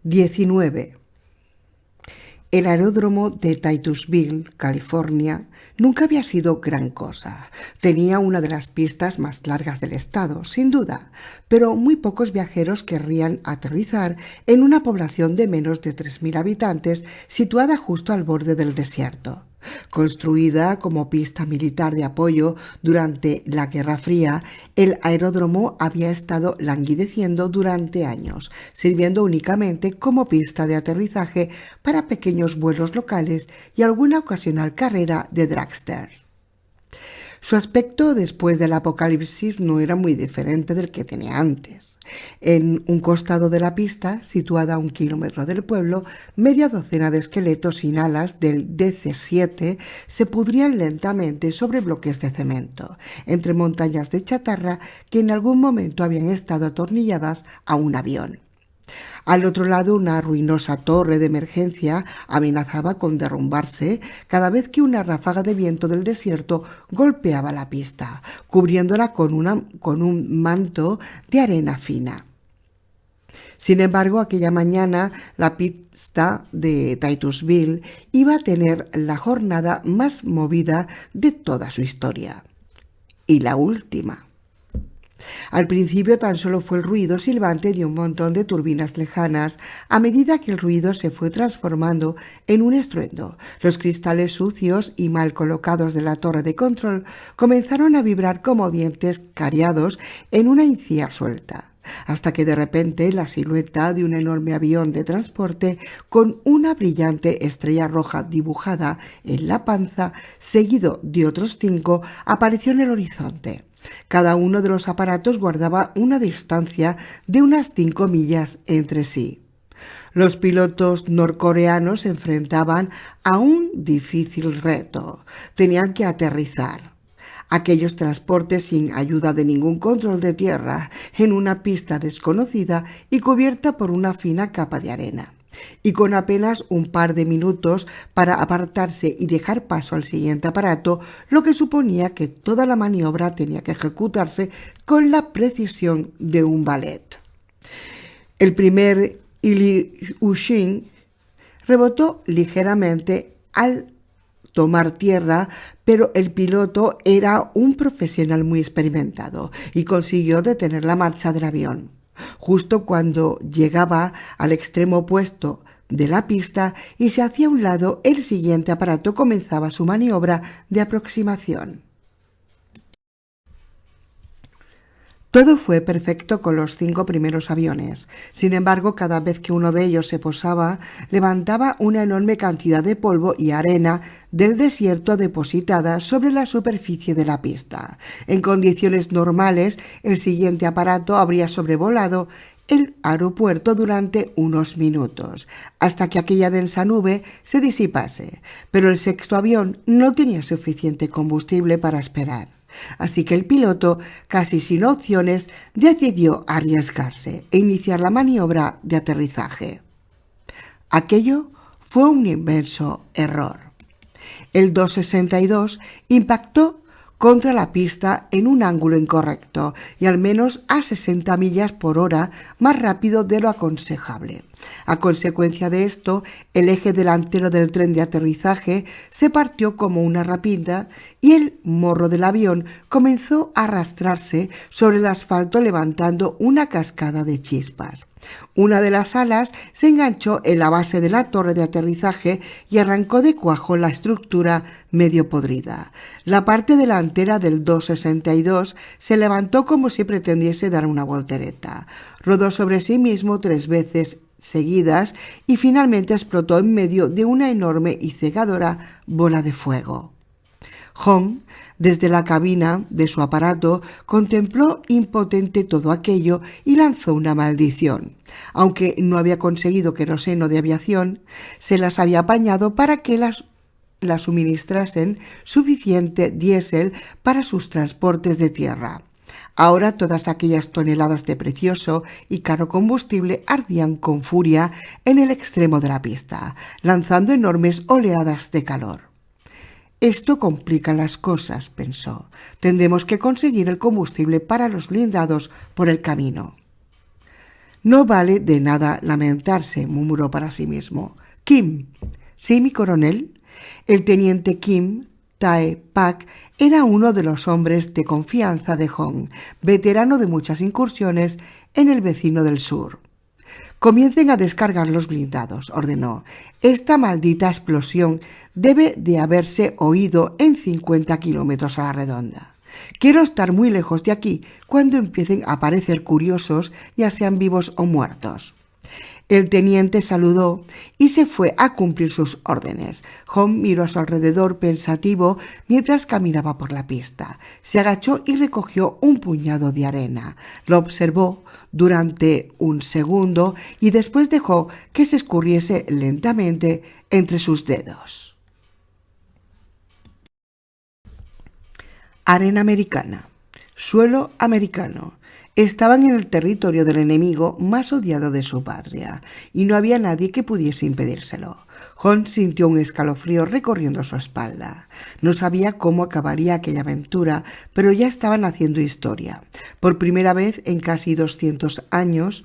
19. El aeródromo de Titusville, California, nunca había sido gran cosa. Tenía una de las pistas más largas del estado, sin duda, pero muy pocos viajeros querrían aterrizar en una población de menos de 3.000 habitantes situada justo al borde del desierto. Construida como pista militar de apoyo durante la Guerra Fría, el aeródromo había estado languideciendo durante años, sirviendo únicamente como pista de aterrizaje para pequeños vuelos locales y alguna ocasional carrera de dragsters. Su aspecto después del apocalipsis no era muy diferente del que tenía antes. En un costado de la pista, situada a 1 kilómetro del pueblo, media docena de esqueletos sin alas del DC-7 se pudrían lentamente sobre bloques de cemento, entre montañas de chatarra que en algún momento habían estado atornilladas a un avión. Al otro lado, una ruinosa torre de emergencia amenazaba con derrumbarse cada vez que una ráfaga de viento del desierto golpeaba la pista, cubriéndola con un manto de arena fina. Sin embargo, aquella mañana la pista de Titusville iba a tener la jornada más movida de toda su historia. Y la última. Al principio tan solo fue el ruido silbante de un montón de turbinas lejanas. A medida que el ruido se fue transformando en un estruendo, los cristales sucios y mal colocados de la torre de control comenzaron a vibrar como dientes cariados en una encía suelta, hasta que de repente la silueta de un enorme avión de transporte con una brillante estrella roja dibujada en la panza, seguido de otros 5, apareció en el horizonte. Cada uno de los aparatos guardaba una distancia de unas 5 millas entre sí. Los pilotos norcoreanos se enfrentaban a un difícil reto. Tenían que aterrizar aquellos transportes sin ayuda de ningún control de tierra en una pista desconocida y cubierta por una fina capa de arena, y con apenas un par de minutos para apartarse y dejar paso al siguiente aparato, lo que suponía que toda la maniobra tenía que ejecutarse con la precisión de un ballet. El primer Ilyushin rebotó ligeramente al tomar tierra, pero el piloto era un profesional muy experimentado y consiguió detener la marcha del avión. Justo cuando llegaba al extremo opuesto de la pista y se hacía a un lado, el siguiente aparato comenzaba su maniobra de aproximación. Todo fue perfecto con los 5 primeros aviones. Sin embargo, cada vez que uno de ellos se posaba, levantaba una enorme cantidad de polvo y arena del desierto depositada sobre la superficie de la pista. En condiciones normales, el siguiente aparato habría sobrevolado el aeropuerto durante unos minutos, hasta que aquella densa nube se disipase. Pero el 6.º avión no tenía suficiente combustible para esperar. Así que el piloto, casi sin opciones, decidió arriesgarse e iniciar la maniobra de aterrizaje. Aquello fue un inmenso error. El 262 impactó contra la pista en un ángulo incorrecto y al menos a 60 millas por hora más rápido de lo aconsejable. A consecuencia de esto, el eje delantero del tren de aterrizaje se partió como una rapida y el morro del avión comenzó a arrastrarse sobre el asfalto levantando una cascada de chispas. Una de las alas se enganchó en la base de la torre de aterrizaje y arrancó de cuajo la estructura medio podrida. La parte delantera del 262 se levantó como si pretendiese dar una voltereta. Rodó sobre sí mismo 3 veces seguidas y finalmente explotó en medio de una enorme y cegadora bola de fuego. Hong, desde la cabina de su aparato, contempló impotente todo aquello y lanzó una maldición. Aunque no había conseguido queroseno de aviación, se las había apañado para que la suministrasen suficiente diésel para sus transportes de tierra. Ahora todas aquellas toneladas de precioso y caro combustible ardían con furia en el extremo de la pista, lanzando enormes oleadas de calor. Esto complica las cosas, pensó. Tendremos que conseguir el combustible para los blindados por el camino. No vale de nada lamentarse, murmuró para sí mismo. Kim. Sí, mi coronel. El teniente Kim Tae-pak era uno de los hombres de confianza de Hong, veterano de muchas incursiones en el vecino del sur. Comiencen a descargar los blindados, ordenó. Esta maldita explosión debe de haberse oído en 50 kilómetros a la redonda. Quiero estar muy lejos de aquí cuando empiecen a aparecer curiosos, ya sean vivos o muertos. El teniente saludó y se fue a cumplir sus órdenes. Hong miró a su alrededor pensativo mientras caminaba por la pista. Se agachó y recogió un puñado de arena. Lo observó durante un segundo y después dejó que se escurriese lentamente entre sus dedos. Arena americana. Suelo americano. Estaban en el territorio del enemigo más odiado de su patria, y no había nadie que pudiese impedírselo. Hong sintió un escalofrío recorriendo su espalda. No sabía cómo acabaría aquella aventura, pero ya estaban haciendo historia. Por primera vez en casi 200 años,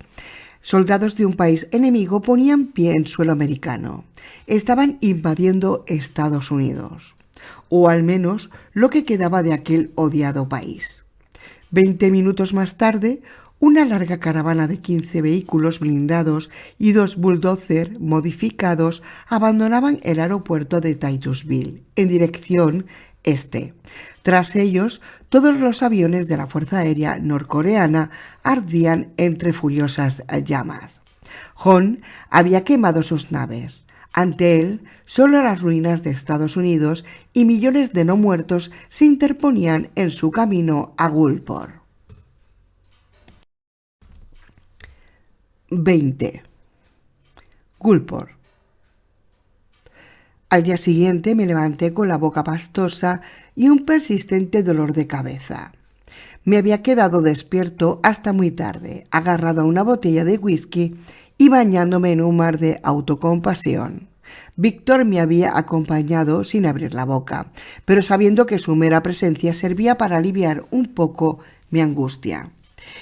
soldados de un país enemigo ponían pie en suelo americano. Estaban invadiendo Estados Unidos, o al menos lo que quedaba de aquel odiado país. 20 minutos más tarde, una larga caravana de 15 vehículos blindados y 2 bulldozer modificados abandonaban el aeropuerto de Titusville en dirección este. Tras ellos, todos los aviones de la Fuerza Aérea norcoreana ardían entre furiosas llamas. Hong había quemado sus naves. Ante él, solo las ruinas de Estados Unidos y millones de no muertos se interponían en su camino a Gulport. 20. Gulport. Al día siguiente me levanté con la boca pastosa y un persistente dolor de cabeza. Me había quedado despierto hasta muy tarde, agarrado a una botella de whisky y bañándome en un mar de autocompasión. Víctor me había acompañado sin abrir la boca, pero sabiendo que su mera presencia servía para aliviar un poco mi angustia.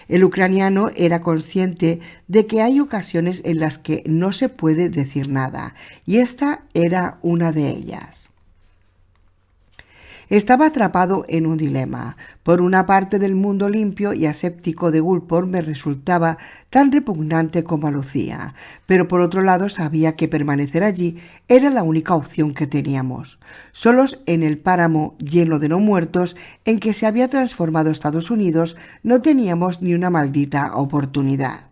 El ucraniano era consciente de que hay ocasiones en las que no se puede decir nada, y esta era una de ellas. Estaba atrapado en un dilema. Por una parte, del mundo limpio y aséptico de Gulport me resultaba tan repugnante como a Lucía, pero por otro lado sabía que permanecer allí era la única opción que teníamos. Solos en el páramo lleno de no muertos en que se había transformado Estados Unidos no teníamos ni una maldita oportunidad.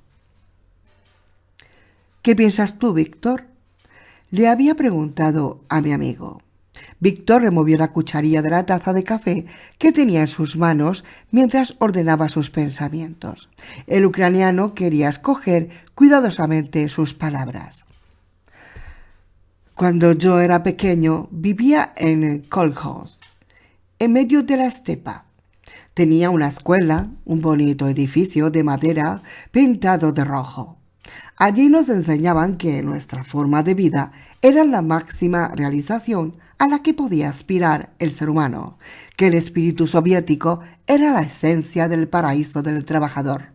¿Qué piensas tú, Víctor?, le había preguntado a mi amigo. Víctor removió la cucharilla de la taza de café que tenía en sus manos mientras ordenaba sus pensamientos. El ucraniano quería escoger cuidadosamente sus palabras. Cuando yo era pequeño, vivía en Kolkhoz, en medio de la estepa. Tenía una escuela, un bonito edificio de madera pintado de rojo. Allí nos enseñaban que nuestra forma de vida era la máxima realización a la que podía aspirar el ser humano, que el espíritu soviético era la esencia del paraíso del trabajador.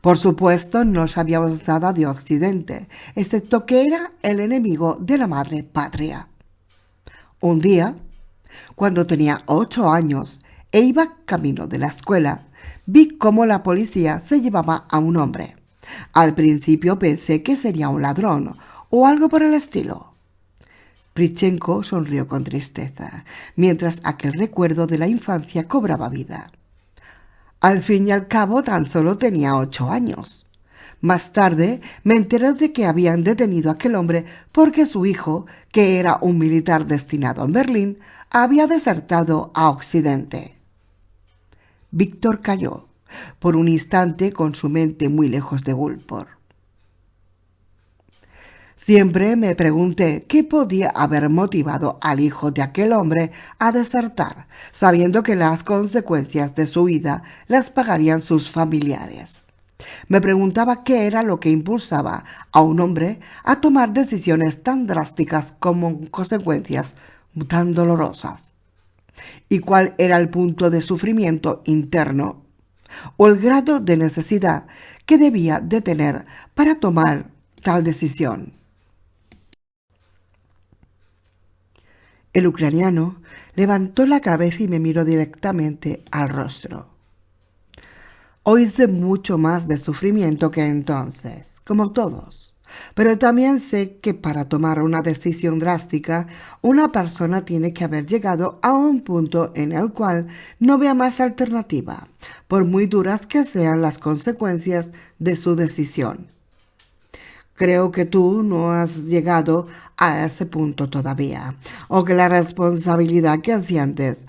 Por supuesto, no sabíamos nada de Occidente, excepto que era el enemigo de la madre patria. Un día, cuando tenía 8 años e iba camino de la escuela, vi cómo la policía se llevaba a un hombre. Al principio pensé que sería un ladrón o algo por el estilo. Prichenko sonrió con tristeza, mientras aquel recuerdo de la infancia cobraba vida. Al fin y al cabo tan solo tenía 8 años. Más tarde me enteré de que habían detenido a aquel hombre porque su hijo, que era un militar destinado en Berlín, había desertado a Occidente. Víctor calló, por un instante con su mente muy lejos de Gulport. Siempre me pregunté qué podía haber motivado al hijo de aquel hombre a desertar, sabiendo que las consecuencias de su vida las pagarían sus familiares. Me preguntaba qué era lo que impulsaba a un hombre a tomar decisiones tan drásticas como consecuencias tan dolorosas. Y cuál era el punto de sufrimiento interno o el grado de necesidad que debía de tener para tomar tal decisión. El ucraniano levantó la cabeza y me miró directamente al rostro. Hoy sé mucho más de sufrimiento que entonces, como todos, pero también sé que para tomar una decisión drástica, una persona tiene que haber llegado a un punto en el cual no vea más alternativa, por muy duras que sean las consecuencias de su decisión. Creo que tú no has llegado a ese punto todavía, o que la responsabilidad que sientes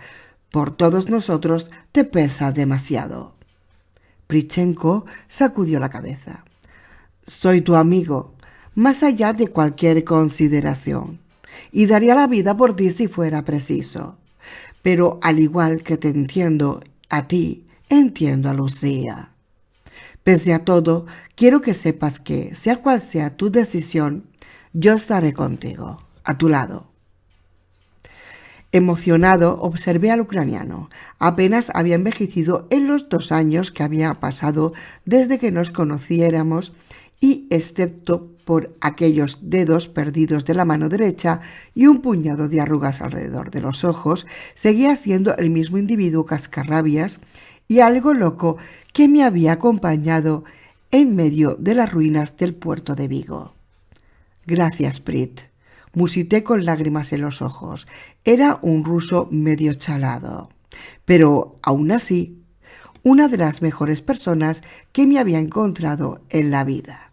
por todos nosotros te pesa demasiado. Prichenko sacudió la cabeza. Soy tu amigo, más allá de cualquier consideración, y daría la vida por ti si fuera preciso. Pero al igual que te entiendo a ti, entiendo a Lucía. Pese a todo, quiero que sepas que, sea cual sea tu decisión, yo estaré contigo, a tu lado. Emocionado, observé al ucraniano. Apenas había envejecido en los 2 años que había pasado desde que nos conociéramos y, excepto por aquellos dedos perdidos de la mano derecha y un puñado de arrugas alrededor de los ojos, seguía siendo el mismo individuo cascarrabias y algo loco que me había acompañado en medio de las ruinas del puerto de Vigo. Gracias, Prit, musité con lágrimas en los ojos. Era un ruso medio chalado, pero aún así, una de las mejores personas que me había encontrado en la vida.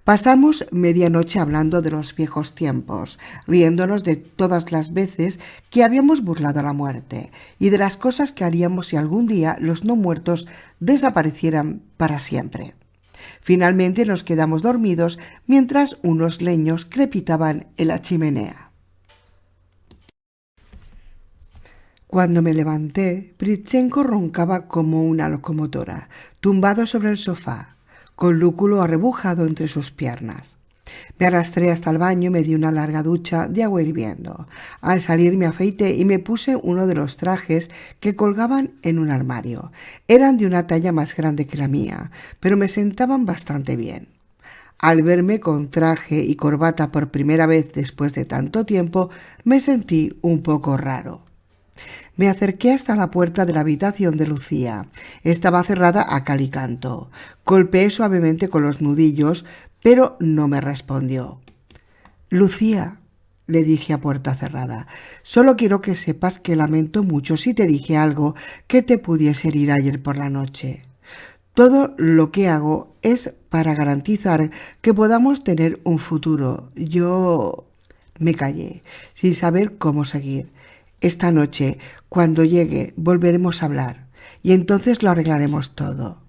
Pasamos medianoche hablando de los viejos tiempos, riéndonos de todas las veces que habíamos burlado a la muerte y de las cosas que haríamos si algún día los no muertos desaparecieran para siempre. Finalmente nos quedamos dormidos mientras unos leños crepitaban en la chimenea. Cuando me levanté, Prichenko roncaba como una locomotora, tumbado sobre el sofá, con lúculo arrebujado entre sus piernas. Me arrastré hasta el baño y me di una larga ducha de agua hirviendo. Al salir me afeité y me puse uno de los trajes que colgaban en un armario. Eran de una talla más grande que la mía, pero me sentaban bastante bien. Al verme con traje y corbata por primera vez después de tanto tiempo, me sentí un poco raro. Me acerqué hasta la puerta de la habitación de Lucía. Estaba cerrada a cal y canto. Golpeé suavemente con los nudillos, pero no me respondió. Lucía, le dije a puerta cerrada, solo quiero que sepas que lamento mucho si te dije algo que te pudiese herir ayer por la noche. Todo lo que hago es para garantizar que podamos tener un futuro. Yo... Me callé, sin saber cómo seguir. Esta noche, cuando llegue, volveremos a hablar, y entonces lo arreglaremos todo.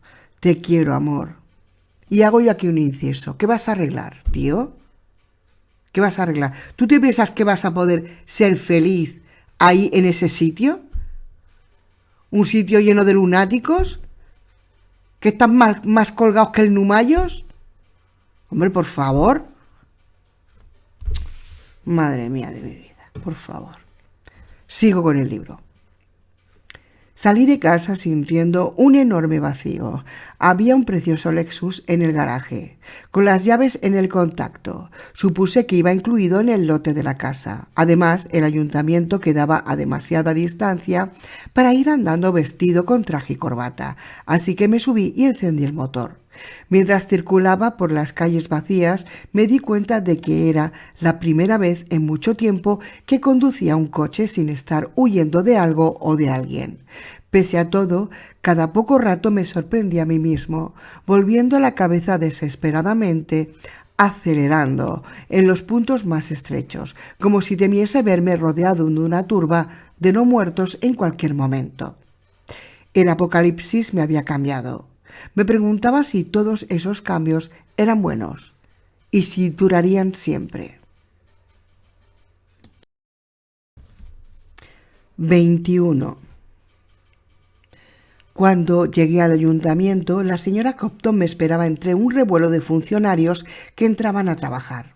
Te quiero, amor. Y hago yo aquí un inciso. ¿Qué vas a arreglar, tío? ¿Qué vas a arreglar? ¿Tú te piensas que vas a poder ser feliz ahí en ese sitio? ¿Un sitio lleno de lunáticos? ¿Que están más colgados que el Numayos? Hombre, por favor. Madre mía de mi vida, por favor. Sigo con el libro. Salí de casa sintiendo un enorme vacío. Había un precioso Lexus en el garaje, con las llaves en el contacto. Supuse que iba incluido en el lote de la casa. Además, el ayuntamiento quedaba a demasiada distancia para ir andando vestido con traje y corbata, así que me subí y encendí el motor. Mientras circulaba por las calles vacías, me di cuenta de que era la primera vez en mucho tiempo que conducía un coche sin estar huyendo de algo o de alguien. Pese a todo, cada poco rato me sorprendí a mí mismo, volviendo la cabeza desesperadamente, acelerando en los puntos más estrechos, como si temiese verme rodeado de una turba de no muertos en cualquier momento. El apocalipsis me había cambiado. Me preguntaba si todos esos cambios eran buenos y si durarían siempre. 21. Cuando llegué al ayuntamiento, la señora Copton me esperaba entre un revuelo de funcionarios que entraban a trabajar.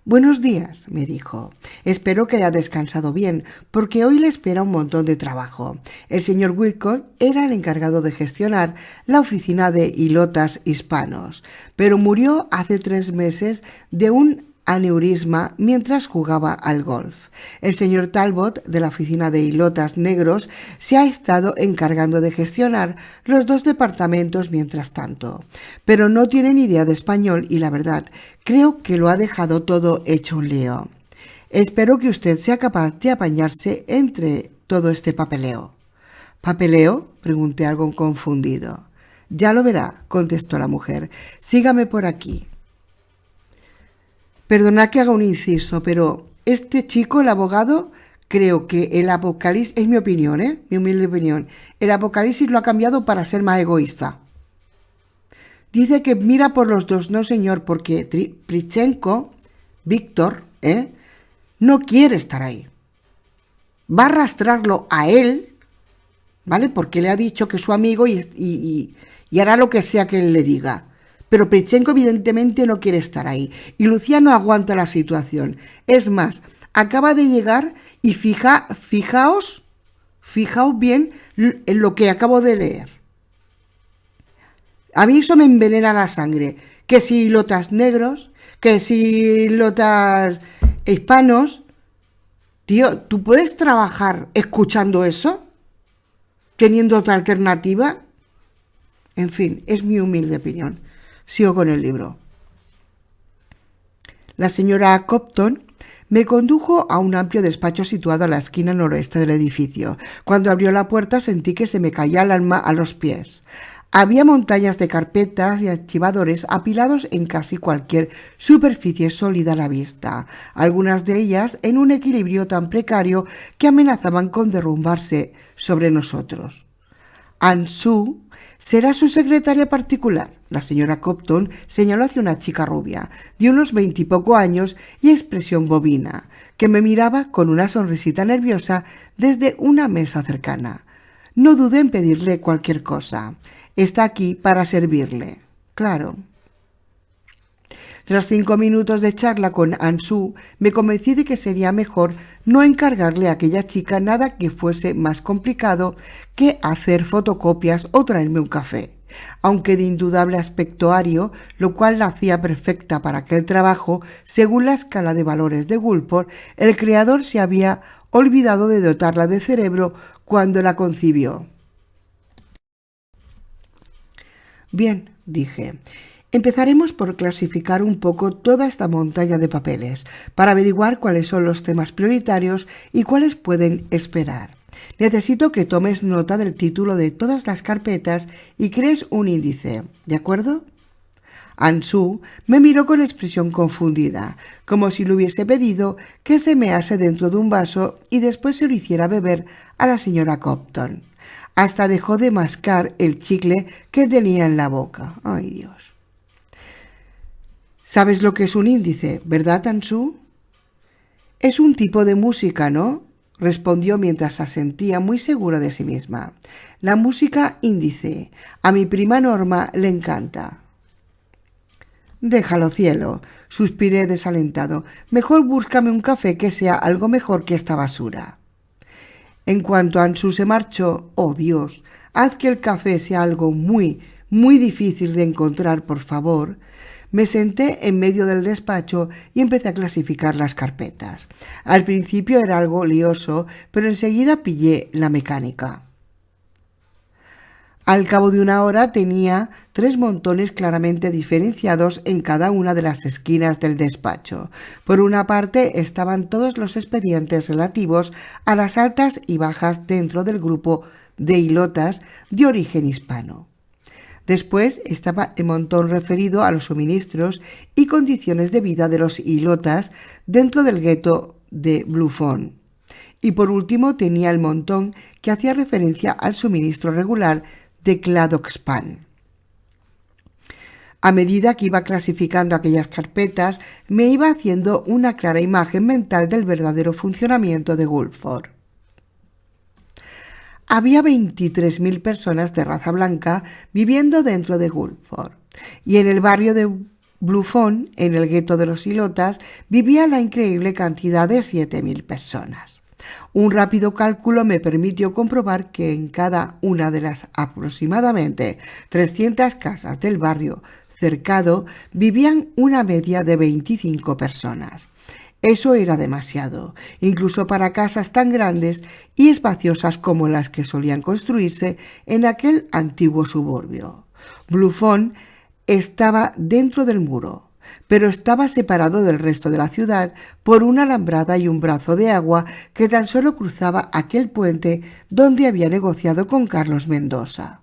Buenos días, me dijo. Espero que haya descansado bien, porque hoy le espera un montón de trabajo. El señor Whitcomb era el encargado de gestionar la oficina de hilotas hispanos, pero murió hace 3 meses de un aneurisma mientras jugaba al golf. El señor Talbot, de la oficina de hilotas negros, se ha estado encargando de gestionar los 2 departamentos mientras tanto, pero no tiene ni idea de español y la verdad, creo que lo ha dejado todo hecho un lío. Espero que usted sea capaz de apañarse entre todo este papeleo. ¿Papeleo?, pregunté algo confundido. Ya lo verá, contestó la mujer. Sígame por aquí. Perdonad que haga un inciso, pero este chico, el abogado, creo que el Apocalipsis, es mi opinión, mi humilde opinión, el Apocalipsis lo ha cambiado para ser más egoísta. Dice que mira por los dos, no señor, porque Prichenko, Víctor, no quiere estar ahí. Va a arrastrarlo a él, ¿vale? Porque le ha dicho que es su amigo y hará lo que sea que él le diga. Pero Prichenko evidentemente no quiere estar ahí. Y Lucía no aguanta la situación. Es más, acaba de llegar y fijaos bien en lo que acabo de leer. A mí eso me envenena la sangre. Que si hilotas negros, que si hilotas hispanos. Tío, ¿tú puedes trabajar escuchando eso? ¿Teniendo otra alternativa? En fin, es mi humilde opinión. Sigo con el libro. La señora Copton me condujo a un amplio despacho situado a la esquina noroeste del edificio. Cuando abrió la puerta sentí que se me caía el alma a los pies. Había montañas de carpetas y archivadores apilados en casi cualquier superficie sólida a la vista, algunas de ellas en un equilibrio tan precario que amenazaban con derrumbarse sobre nosotros. Ansu será su secretaria particular. La señora Copton señaló hacia una chica rubia, de unos 20 y poco años y expresión bovina, que me miraba con una sonrisita nerviosa desde una mesa cercana. No dudé en pedirle cualquier cosa. Está aquí para servirle. Claro. Tras 5 minutos de charla con Ansu, me convencí de que sería mejor no encargarle a aquella chica nada que fuese más complicado que hacer fotocopias o traerme un café. Aunque de indudable aspecto ario, lo cual la hacía perfecta para aquel trabajo, según la escala de valores de Woolport, el creador se había olvidado de dotarla de cerebro cuando la concibió. Bien, dije. Empezaremos por clasificar un poco toda esta montaña de papeles, para averiguar cuáles son los temas prioritarios y cuáles pueden esperar. Necesito que tomes nota del título de todas las carpetas y crees un índice, ¿de acuerdo? Ansu me miró con expresión confundida, como si le hubiese pedido que se mease dentro de un vaso y después se lo hiciera beber a la señora Copton. Hasta dejó de mascar el chicle que tenía en la boca. ¡Ay, Dios! ¿Sabes lo que es un índice, verdad, Ansu? Es un tipo de música, ¿no? Respondió mientras asentía muy segura de sí misma. La música índice. A mi prima Norma le encanta. Déjalo, cielo, suspiré desalentado. Mejor búscame un café que sea algo mejor que esta basura. En cuanto Ansu se marchó, oh Dios, haz que el café sea algo muy, muy difícil de encontrar, por favor. Me senté en medio del despacho y empecé a clasificar las carpetas. Al principio era algo lioso, pero enseguida pillé la mecánica. Al cabo de una hora tenía 3 montones claramente diferenciados en cada una de las esquinas del despacho. Por una parte estaban todos los expedientes relativos a las altas y bajas dentro del grupo de hilotas de origen hispano. Después estaba el montón referido a los suministros y condiciones de vida de los hilotas dentro del gueto de Bluffon. Y por último tenía el montón que hacía referencia al suministro regular de Cladoxpan. A medida que iba clasificando aquellas carpetas, me iba haciendo una clara imagen mental del verdadero funcionamiento de Woolport. Había 23.000 personas de raza blanca viviendo dentro de Woolport, y en el barrio de Bluffon, en el gueto de los ilotas, vivía la increíble cantidad de 7.000 personas. Un rápido cálculo me permitió comprobar que en cada una de las aproximadamente 300 casas del barrio cercado vivían una media de 25 personas. Eso era demasiado, incluso para casas tan grandes y espaciosas como las que solían construirse en aquel antiguo suburbio. Bluffon estaba dentro del muro, pero estaba separado del resto de la ciudad por una alambrada y un brazo de agua que tan solo cruzaba aquel puente donde había negociado con Carlos Mendoza.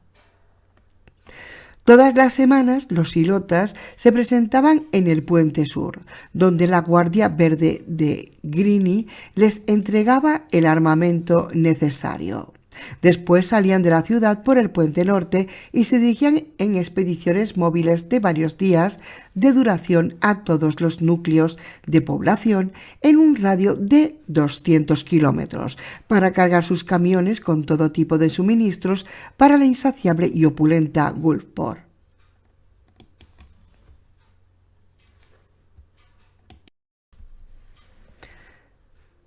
Todas las semanas los ilotas se presentaban en el puente sur, donde la Guardia Verde de Greene les entregaba el armamento necesario. Después salían de la ciudad por el puente norte y se dirigían en expediciones móviles de varios días de duración a todos los núcleos de población en un radio de 200 kilómetros para cargar sus camiones con todo tipo de suministros para la insaciable y opulenta Gulfport.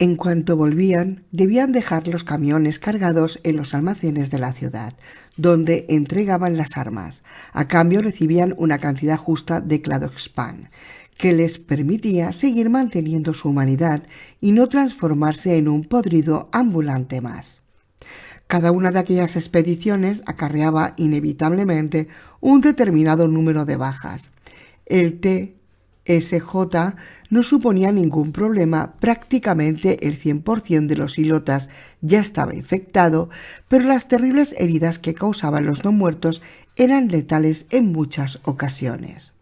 En cuanto volvían, debían dejar los camiones cargados en los almacenes de la ciudad, donde entregaban las armas. A cambio recibían una cantidad justa de Cladoxpan, que les permitía seguir manteniendo su humanidad y no transformarse en un podrido ambulante más. Cada una de aquellas expediciones acarreaba inevitablemente un determinado número de bajas. El TSJ no suponía ningún problema, prácticamente el 100% de los ilotas ya estaba infectado, pero las terribles heridas que causaban los no muertos eran letales en muchas ocasiones.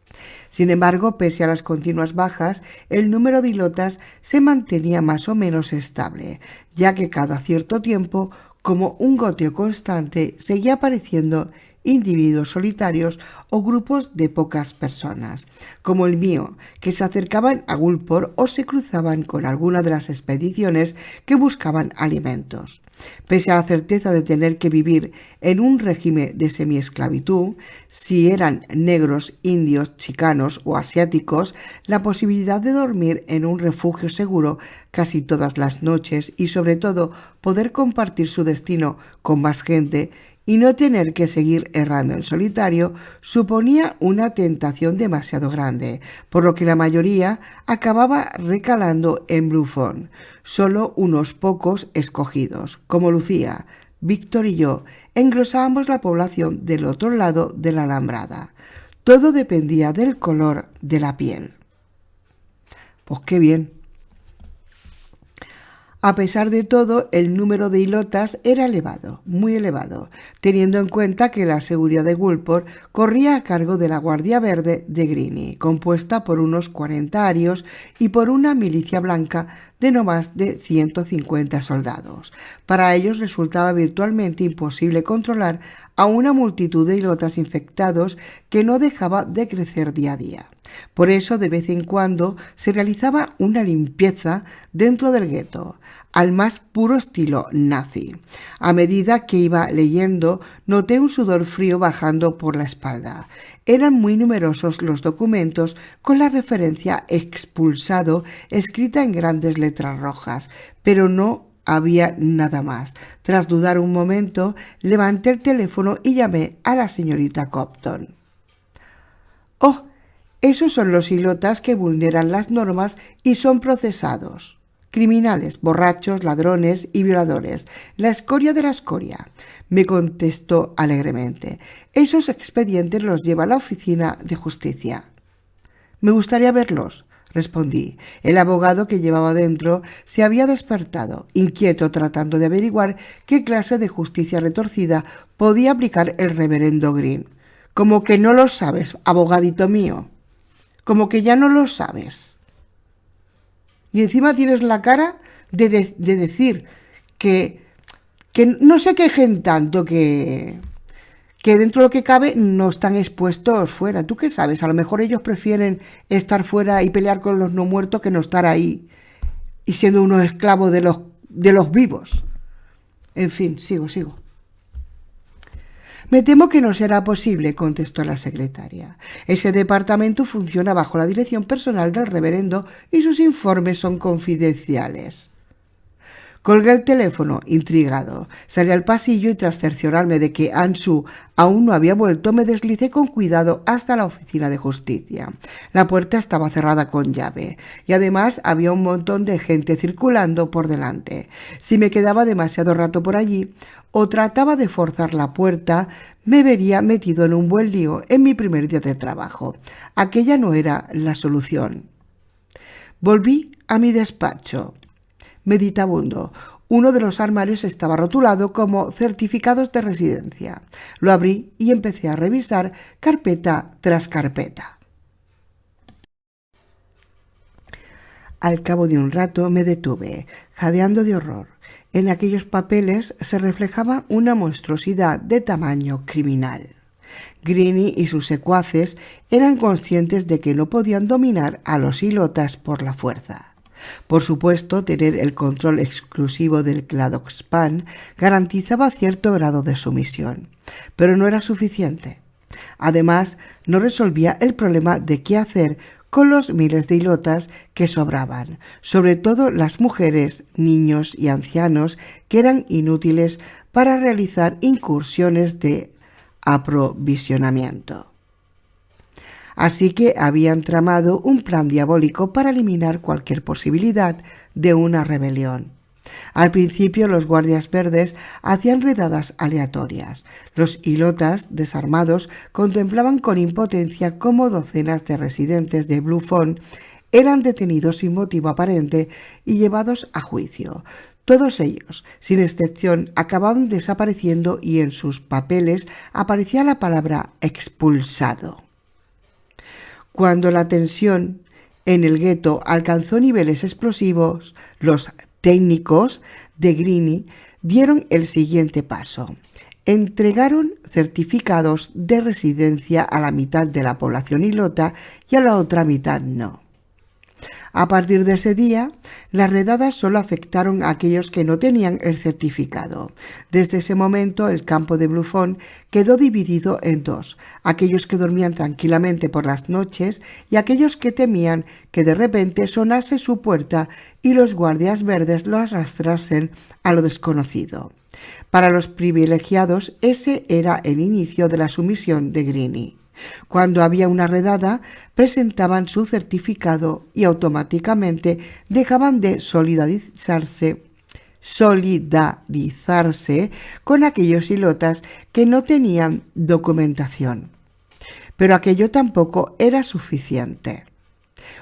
Sin embargo, pese a las continuas bajas, el número de ilotas se mantenía más o menos estable, ya que cada cierto tiempo, como un goteo constante, seguía apareciendo individuos solitarios o grupos de pocas personas, como el mío, que se acercaban a Gulfport o se cruzaban con alguna de las expediciones que buscaban alimentos. Pese a la certeza de tener que vivir en un régimen de semiesclavitud, si eran negros, indios, chicanos o asiáticos, la posibilidad de dormir en un refugio seguro casi todas las noches y sobre todo poder compartir su destino con más gente y no tener que seguir errando en solitario suponía una tentación demasiado grande, por lo que la mayoría acababa recalando en Bluffon. Solo unos pocos escogidos, como Lucía, Víctor y yo, engrosábamos la población del otro lado de la alambrada. Todo dependía del color de la piel. Pues qué bien. A pesar de todo, el número de ilotas era elevado, muy elevado, teniendo en cuenta que la seguridad de Gulfport corría a cargo de la Guardia Verde de Greene, compuesta por unos 40 arios y por una milicia blanca de no más de 150 soldados. Para ellos resultaba virtualmente imposible controlar a una multitud de ilotas infectados que no dejaba de crecer día a día. Por eso, de vez en cuando, se realizaba una limpieza dentro del gueto, al más puro estilo nazi. A medida que iba leyendo, noté un sudor frío bajando por la espalda. Eran muy numerosos los documentos con la referencia expulsado escrita en grandes letras rojas, pero no había nada más. Tras dudar un momento, levanté el teléfono y llamé a la señorita Copton. «Oh, esos son los ilotas que vulneran las normas y son procesados. Criminales, borrachos, ladrones y violadores. La escoria de la escoria», me contestó alegremente. «Esos expedientes los lleva la oficina de justicia». «Me gustaría verlos», respondí. El abogado que llevaba dentro se había despertado, inquieto, tratando de averiguar qué clase de justicia retorcida podía aplicar el reverendo Greene. «Como que no lo sabes, abogadito mío. Como que ya no lo sabes. Y encima tienes la cara de decir que no se quejen tanto, que dentro de lo que cabe no están expuestos fuera. ¿Tú qué sabes? A lo mejor ellos prefieren estar fuera y pelear con los no muertos que no estar ahí y siendo unos esclavos de los vivos». En fin, sigo. Me temo que no será posible, contestó la secretaria. Ese departamento funciona bajo la dirección personal del reverendo y sus informes son confidenciales. Colgué el teléfono, intrigado. Salí al pasillo y tras cerciorarme de que Ansu aún no había vuelto, me deslicé con cuidado hasta la oficina de justicia. La puerta estaba cerrada con llave y además había un montón de gente circulando por delante. Si me quedaba demasiado rato por allí o trataba de forzar la puerta, me vería metido en un buen lío en mi primer día de trabajo. Aquella no era la solución. Volví a mi despacho. Meditabundo. Uno de los armarios estaba rotulado como certificados de residencia. Lo abrí y empecé a revisar carpeta tras carpeta. Al cabo de un rato me detuve, jadeando de horror. En aquellos papeles se reflejaba una monstruosidad de tamaño criminal. Greene y sus secuaces eran conscientes de que no podían dominar a los ilotas por la fuerza. Por supuesto, tener el control exclusivo del Cladoxpan garantizaba cierto grado de sumisión, pero no era suficiente. Además, no resolvía el problema de qué hacer con los miles de ilotas que sobraban, sobre todo las mujeres, niños y ancianos que eran inútiles para realizar incursiones de aprovisionamiento. Así que habían tramado un plan diabólico para eliminar cualquier posibilidad de una rebelión. Al principio los guardias verdes hacían redadas aleatorias. Los ilotas, desarmados, contemplaban con impotencia cómo docenas de residentes de Blue Phone eran detenidos sin motivo aparente y llevados a juicio. Todos ellos, sin excepción, acababan desapareciendo y en sus papeles aparecía la palabra expulsado. Cuando la tensión en el gueto alcanzó niveles explosivos, los técnicos de Greene dieron el siguiente paso. Entregaron certificados de residencia a la mitad de la población ilota y a la otra mitad no. A partir de ese día, las redadas solo afectaron a aquellos que no tenían el certificado. Desde ese momento, el campo de Blue Phone quedó dividido en dos: aquellos que dormían tranquilamente por las noches y aquellos que temían que de repente sonase su puerta y los guardias verdes lo arrastrasen a lo desconocido. Para los privilegiados, ese era el inicio de la sumisión de Greene. Cuando había una redada, presentaban su certificado y automáticamente dejaban de solidarizarse con aquellos ilotas que no tenían documentación. Pero aquello tampoco era suficiente.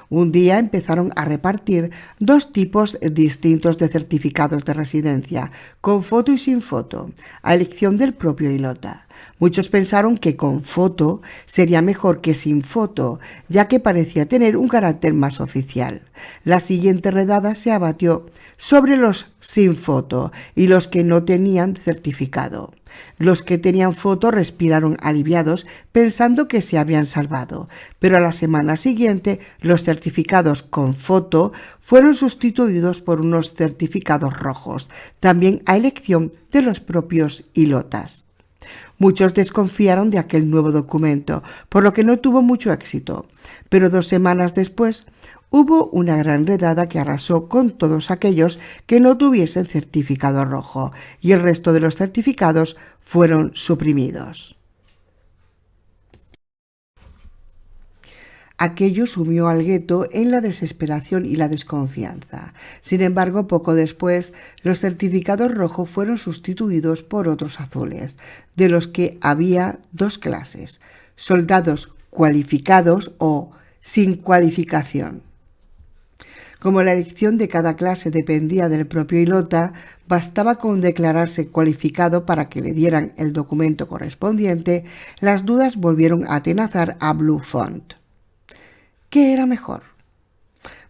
Un día empezaron a repartir dos tipos distintos de certificados de residencia, con foto y sin foto, a elección del propio ilota. Muchos pensaron que con foto sería mejor que sin foto, ya que parecía tener un carácter más oficial. La siguiente redada se abatió sobre los sin foto y los que no tenían certificado. Los que tenían foto respiraron aliviados pensando que se habían salvado, pero a la semana siguiente los certificados con foto fueron sustituidos por unos certificados rojos, también a elección de los propios ilotas. Muchos desconfiaron de aquel nuevo documento, por lo que no tuvo mucho éxito, pero 2 semanas después hubo una gran redada que arrasó con todos aquellos que no tuviesen certificado rojo, y el resto de los certificados fueron suprimidos. Aquello sumió al gueto en la desesperación y la desconfianza. Sin embargo, poco después, los certificados rojos fueron sustituidos por otros azules, de los que había 2 clases: soldados cualificados o sin cualificación. Como la elección de cada clase dependía del propio ilota, bastaba con declararse cualificado para que le dieran el documento correspondiente. Las dudas volvieron a atenazar a Blue Phone. ¿Qué era mejor?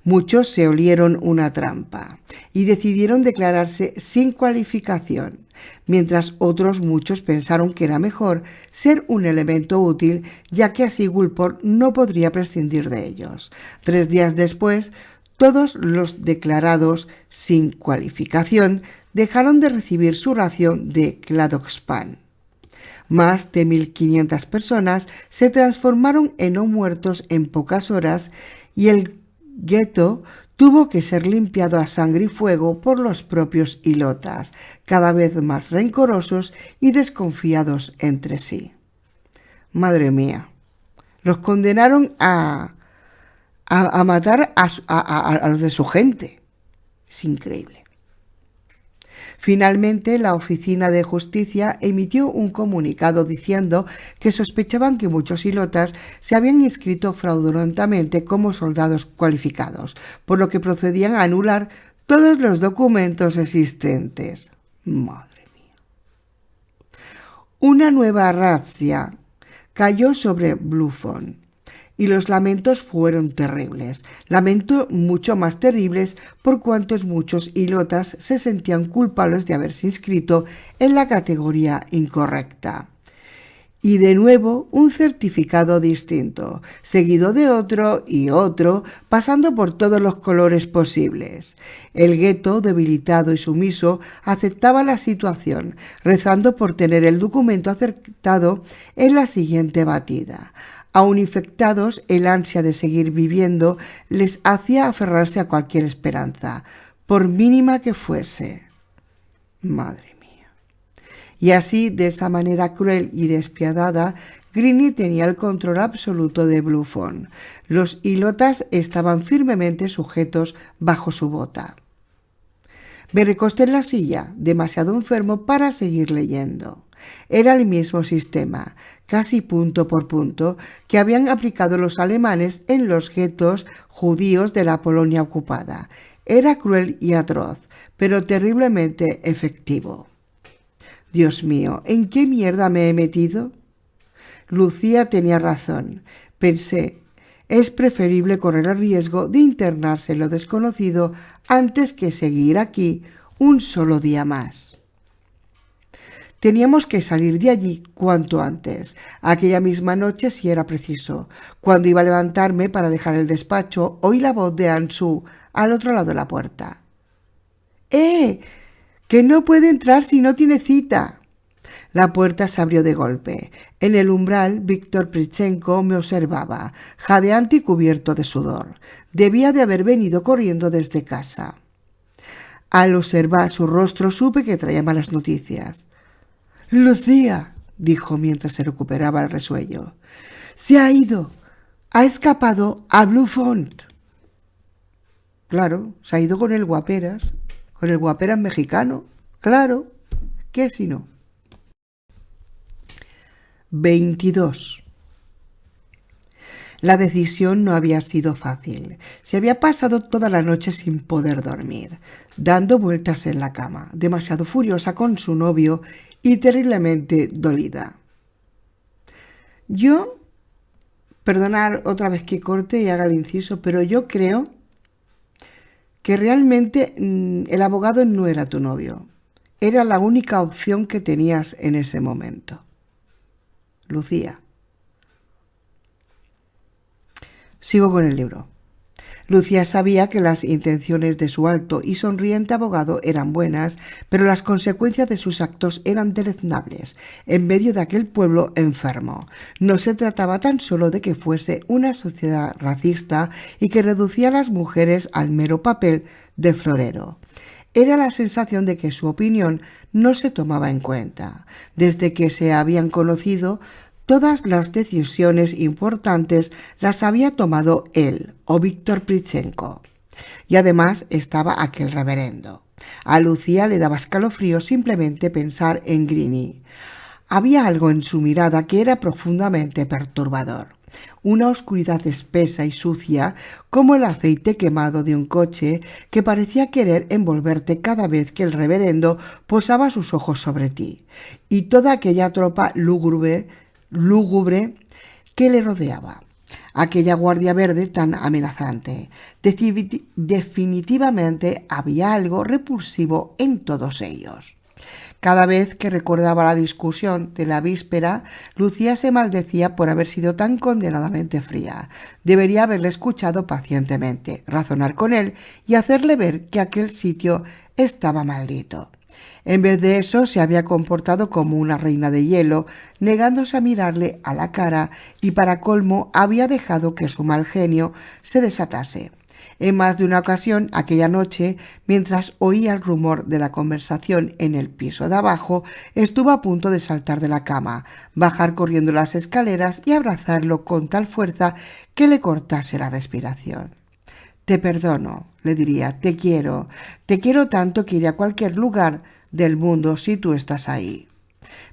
Muchos se olieron una trampa y decidieron declararse sin cualificación, mientras otros muchos pensaron que era mejor ser un elemento útil, ya que así Woolport no podría prescindir de ellos. 3 días después, todos los declarados sin cualificación dejaron de recibir su ración de Cladoxpan. Más de 1.500 personas se transformaron en no muertos en pocas horas y el gueto tuvo que ser limpiado a sangre y fuego por los propios ilotas, cada vez más rencorosos y desconfiados entre sí. Madre mía, los condenaron a matar a los de su gente. Es increíble. Finalmente, la Oficina de Justicia emitió un comunicado diciendo que sospechaban que muchos ilotas se habían inscrito fraudulentamente como soldados cualificados, por lo que procedían a anular todos los documentos existentes. Madre mía. Una nueva razzia cayó sobre Bluffton y los lamentos fueron terribles. Lamentos mucho más terribles por cuantos muchos ilotas se sentían culpables de haberse inscrito en la categoría incorrecta. Y de nuevo un certificado distinto, seguido de otro y otro, pasando por todos los colores posibles. El gueto, debilitado y sumiso, aceptaba la situación, rezando por tener el documento acertado en la siguiente batida. Aún infectados, el ansia de seguir viviendo les hacía aferrarse a cualquier esperanza, por mínima que fuese. Madre mía. Y así, de esa manera cruel y despiadada, Greene tenía el control absoluto de Bluffton. Los ilotas estaban firmemente sujetos bajo su bota. Me recosté en la silla, demasiado enfermo para seguir leyendo. Era el mismo sistema, casi punto por punto, que habían aplicado los alemanes en los guetos judíos de la Polonia ocupada. Era cruel y atroz, pero terriblemente efectivo. Dios mío, ¿en qué mierda me he metido? Lucía tenía razón. Pensé, es preferible correr el riesgo de internarse en lo desconocido antes que seguir aquí un solo día más. Teníamos que salir de allí cuanto antes, aquella misma noche si era preciso. Cuando iba a levantarme para dejar el despacho, oí la voz de Ansu al otro lado de la puerta. ¡Que no puede entrar si no tiene cita! La puerta se abrió de golpe. En el umbral, Víctor Prichenko me observaba, jadeante y cubierto de sudor. Debía de haber venido corriendo desde casa. Al observar su rostro supe que traía malas noticias. «Lucía», dijo mientras se recuperaba el resuello, «se ha ido, ha escapado a Bluffton». Claro, se ha ido con el guaperas mexicano, claro, ¿qué si no? 22. La decisión no había sido fácil. Se había pasado toda la noche sin poder dormir, dando vueltas en la cama, demasiado furiosa con su novio y terriblemente dolida. Yo, perdonar otra vez que corte y haga el inciso, pero yo creo que realmente el abogado no era tu novio. Era la única opción que tenías en ese momento. Lucía. Sigo con el libro. Lucía sabía que las intenciones de su alto y sonriente abogado eran buenas, pero las consecuencias de sus actos eran deleznables en medio de aquel pueblo enfermo. No se trataba tan solo de que fuese una sociedad racista y que reducía a las mujeres al mero papel de florero. Era la sensación de que su opinión no se tomaba en cuenta. Desde que se habían conocido, todas las decisiones importantes las había tomado él o Víctor Prichenko. Y además estaba aquel reverendo. A Lucía le daba escalofrío simplemente pensar en Greene. Había algo en su mirada que era profundamente perturbador. Una oscuridad espesa y sucia como el aceite quemado de un coche que parecía querer envolverte cada vez que el reverendo posaba sus ojos sobre ti. Y toda aquella tropa lúgubre que le rodeaba. Aquella guardia verde tan amenazante. Definitivamente había algo repulsivo en todos ellos. Cada vez que recordaba la discusión de la víspera, Lucía se maldecía por haber sido tan condenadamente fría. Debería haberle escuchado pacientemente, razonar con él y hacerle ver que aquel sitio estaba maldito. En vez de eso, se había comportado como una reina de hielo, negándose a mirarle a la cara y, para colmo, había dejado que su mal genio se desatase. En más de una ocasión, aquella noche, mientras oía el rumor de la conversación en el piso de abajo, estuvo a punto de saltar de la cama, bajar corriendo las escaleras y abrazarlo con tal fuerza que le cortase la respiración. «Te perdono», le diría, te quiero tanto que iré a cualquier lugar del mundo si tú estás ahí».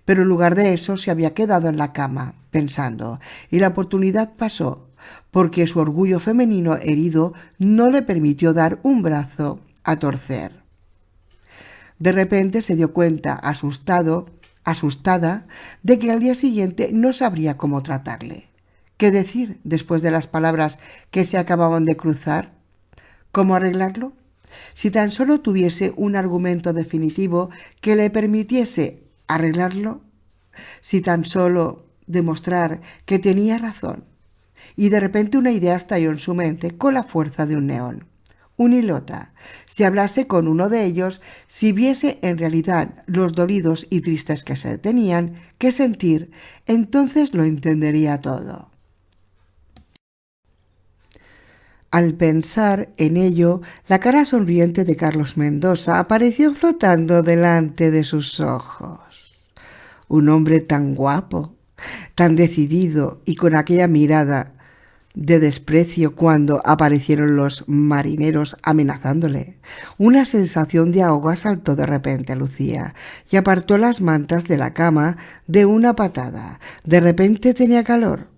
Pero en lugar de eso se había quedado en la cama, pensando, y la oportunidad pasó, porque su orgullo femenino herido no le permitió dar un brazo a torcer. De repente se dio cuenta, asustada, de que al día siguiente no sabría cómo tratarle. ¿Qué decir después de las palabras que se acababan de cruzar? ¿Cómo arreglarlo? Si tan solo tuviese un argumento definitivo que le permitiese arreglarlo, si tan solo demostrar que tenía razón. Y de repente una idea estalló en su mente con la fuerza de un neón. Un hilota. Si hablase con uno de ellos, si viese en realidad los dolidos y tristes que se tenían que sentir, entonces lo entendería todo. Al pensar en ello, la cara sonriente de Carlos Mendoza apareció flotando delante de sus ojos. Un hombre tan guapo, tan decidido y con aquella mirada de desprecio cuando aparecieron los marineros amenazándole. Una sensación de ahogo asaltó de repente a Lucía y apartó las mantas de la cama de una patada. De repente tenía calor,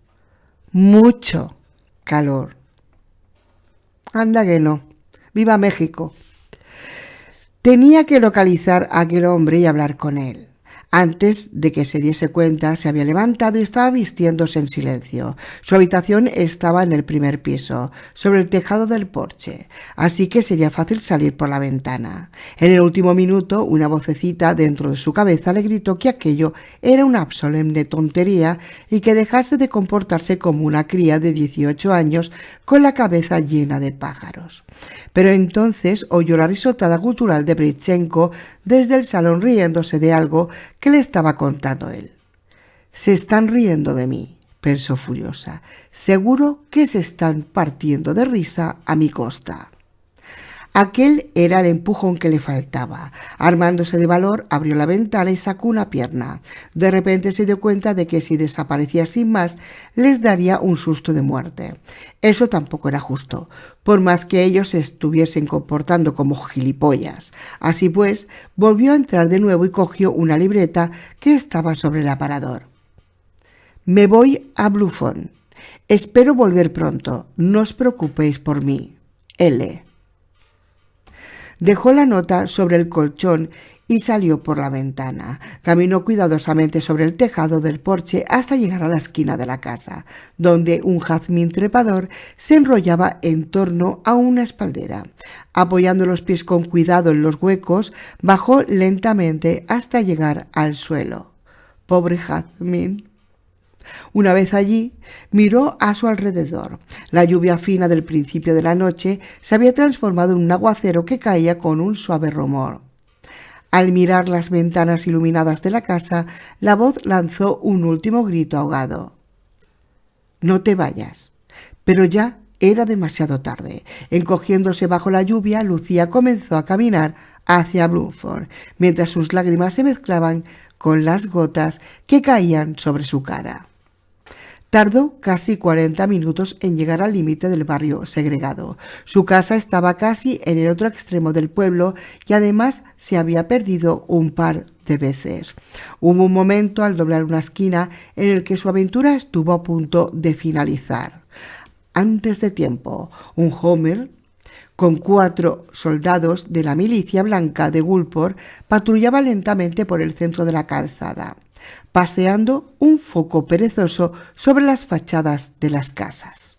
mucho calor. Anda que no. ¡Viva México! Tenía que localizar a aquel hombre y hablar con él. Antes de que se diese cuenta, se había levantado y estaba vistiéndose en silencio. Su habitación estaba en el primer piso, sobre el tejado del porche, así que sería fácil salir por la ventana. En el último minuto, una vocecita dentro de su cabeza le gritó que aquello era una solemne tontería y que dejase de comportarse como una cría de 18 años con la cabeza llena de pájaros. Pero entonces oyó la risotada gutural de Britchenko desde el salón riéndose de algo que le estaba contando él. «Se están riendo de mí», pensó furiosa. «Seguro que se están partiendo de risa a mi costa». Aquel era el empujón que le faltaba. Armándose de valor, abrió la ventana y sacó una pierna. De repente se dio cuenta de que si desaparecía sin más, les daría un susto de muerte. Eso tampoco era justo, por más que ellos se estuviesen comportando como gilipollas. Así pues, volvió a entrar de nuevo y cogió una libreta que estaba sobre el aparador. «Me voy a Bluffon. Espero volver pronto. No os preocupéis por mí. L». Dejó la nota sobre el colchón y salió por la ventana. Caminó cuidadosamente sobre el tejado del porche hasta llegar a la esquina de la casa, donde un jazmín trepador se enrollaba en torno a una espaldera. Apoyando los pies con cuidado en los huecos, bajó lentamente hasta llegar al suelo. Pobre jazmín. Una vez allí, miró a su alrededor. La lluvia fina del principio de la noche se había transformado en un aguacero que caía con un suave rumor. Al mirar las ventanas iluminadas de la casa, la voz lanzó un último grito ahogado. «No te vayas». Pero ya era demasiado tarde. Encogiéndose bajo la lluvia, Lucía comenzó a caminar hacia Bluffon, mientras sus lágrimas se mezclaban con las gotas que caían sobre su cara. Tardó casi 40 minutos en llegar al límite del barrio segregado. Su casa estaba casi en el otro extremo del pueblo y además se había perdido un par de veces. Hubo un momento al doblar una esquina en el que su aventura estuvo a punto de finalizar. Antes de tiempo, un Hummer con 4 soldados de la milicia blanca de Gulpor patrullaba lentamente por el centro de la calzada, paseando un foco perezoso sobre las fachadas de las casas.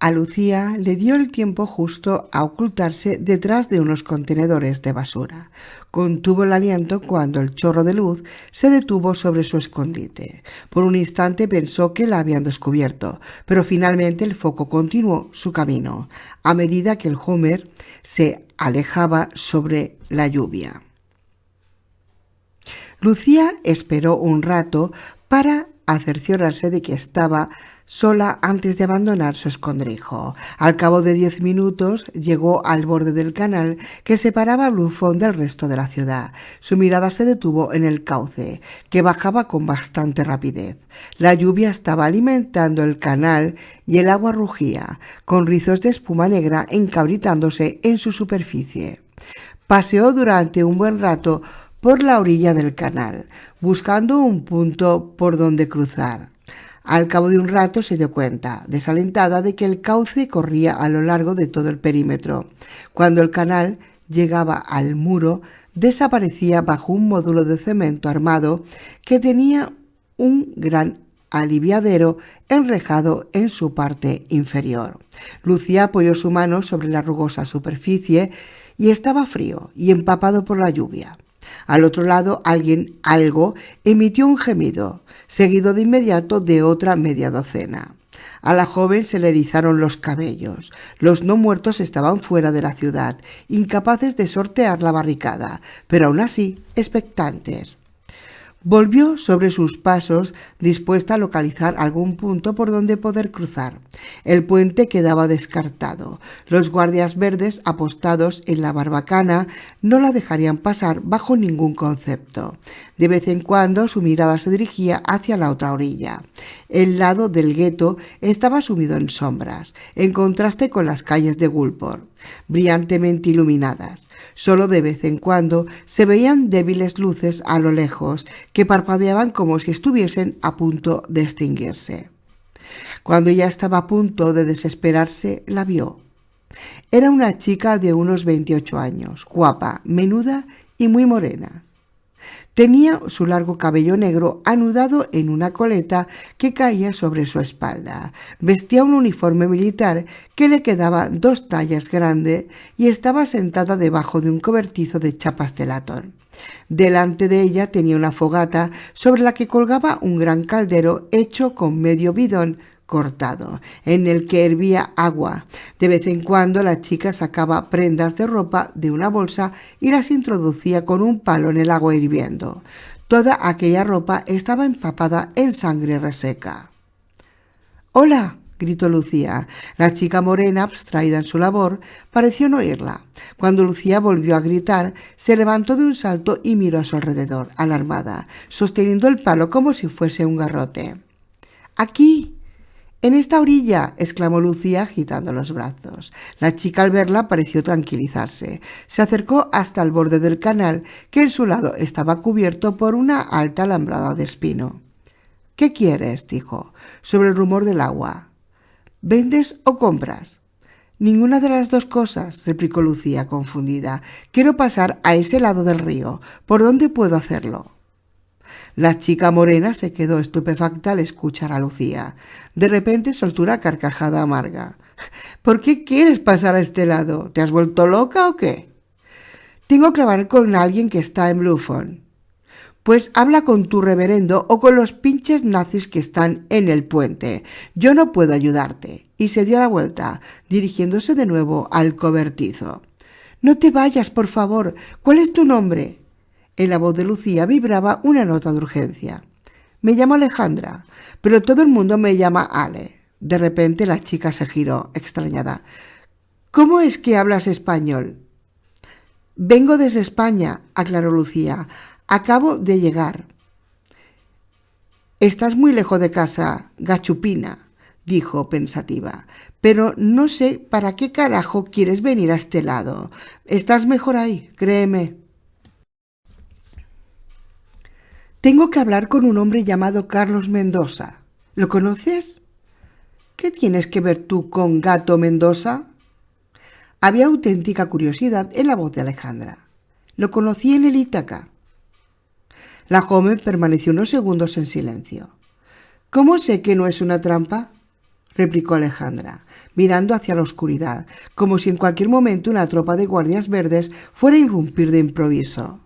A Lucía le dio el tiempo justo a ocultarse detrás de unos contenedores de basura. Contuvo el aliento cuando el chorro de luz se detuvo sobre su escondite. Por un instante pensó que la habían descubierto, pero finalmente el foco continuó su camino, a medida que el Hummer se alejaba sobre la lluvia. Lucía esperó un rato para cerciorarse de que estaba sola antes de abandonar su escondrijo. Al cabo de 10 minutos llegó al borde del canal que separaba Bluffton del resto de la ciudad. Su mirada se detuvo en el cauce, que bajaba con bastante rapidez. La lluvia estaba alimentando el canal y el agua rugía, con rizos de espuma negra encabritándose en su superficie. Paseó durante un buen rato por la orilla del canal, buscando un punto por donde cruzar. Al cabo de un rato se dio cuenta, desalentada, de que el cauce corría a lo largo de todo el perímetro. Cuando el canal llegaba al muro, desaparecía bajo un módulo de cemento armado que tenía un gran aliviadero enrejado en su parte inferior. Lucía apoyó su mano sobre la rugosa superficie y estaba frío y empapado por la lluvia. Al otro lado, algo emitió un gemido, seguido de inmediato de otra media docena. A la joven se le erizaron los cabellos. Los no muertos estaban fuera de la ciudad, incapaces de sortear la barricada, pero aún así expectantes. Volvió sobre sus pasos, dispuesta a localizar algún punto por donde poder cruzar. El puente quedaba descartado. Los guardias verdes apostados en la barbacana no la dejarían pasar bajo ningún concepto. De vez en cuando su mirada se dirigía hacia la otra orilla. El lado del gueto estaba sumido en sombras, en contraste con las calles de Woolport, brillantemente iluminadas. Solo de vez en cuando se veían débiles luces a lo lejos que parpadeaban como si estuviesen a punto de extinguirse. Cuando ya estaba a punto de desesperarse, la vio. Era una chica de unos 28 años, guapa, menuda y muy morena. Tenía su largo cabello negro anudado en una coleta que caía sobre su espalda. Vestía un uniforme militar que le quedaba 2 tallas grande y estaba sentada debajo de un cobertizo de chapas de latón. Delante de ella tenía una fogata sobre la que colgaba un gran caldero hecho con medio bidón cortado, en el que hervía agua. De vez en cuando la chica sacaba prendas de ropa de una bolsa y las introducía con un palo en el agua hirviendo. Toda aquella ropa estaba empapada en sangre reseca. «¡Hola!», gritó Lucía. La chica morena, abstraída en su labor, pareció no oírla. Cuando Lucía volvió a gritar, se levantó de un salto y miró a su alrededor, alarmada, sosteniendo el palo como si fuese un garrote. «¡Aquí! ¡En esta orilla!», exclamó Lucía agitando los brazos. La chica al verla pareció tranquilizarse. Se acercó hasta el borde del canal, que en su lado estaba cubierto por una alta alambrada de espino. «¿Qué quieres?», dijo, sobre el rumor del agua. «¿Vendes o compras?». «Ninguna de las dos cosas», replicó Lucía confundida. «Quiero pasar a ese lado del río. ¿Por dónde puedo hacerlo?». La chica morena se quedó estupefacta al escuchar a Lucía. De repente soltó una carcajada amarga. «¿Por qué quieres pasar a este lado? ¿Te has vuelto loca o qué?». «Tengo que hablar con alguien que está en Bluffton». «Pues habla con tu reverendo o con los pinches nazis que están en el puente. Yo no puedo ayudarte». Y se dio la vuelta, dirigiéndose de nuevo al cobertizo. «No te vayas, por favor. ¿Cuál es tu nombre?». En la voz de Lucía vibraba una nota de urgencia. «Me llamo Alejandra, pero todo el mundo me llama Ale». De repente la chica se giró, extrañada. «¿Cómo es que hablas español?». «Vengo desde España», aclaró Lucía. «Acabo de llegar». «Estás muy lejos de casa, gachupina», dijo pensativa. «Pero no sé para qué carajo quieres venir a este lado. Estás mejor ahí, créeme». «Tengo que hablar con un hombre llamado Carlos Mendoza. ¿Lo conoces?». «¿Qué tienes que ver tú con Gato Mendoza?». Había auténtica curiosidad en la voz de Alejandra. «Lo conocí en el Ítaca». La joven permaneció unos segundos en silencio. «¿Cómo sé que no es una trampa?». replicó Alejandra, mirando hacia la oscuridad, como si en cualquier momento una tropa de guardias verdes fuera a irrumpir de improviso.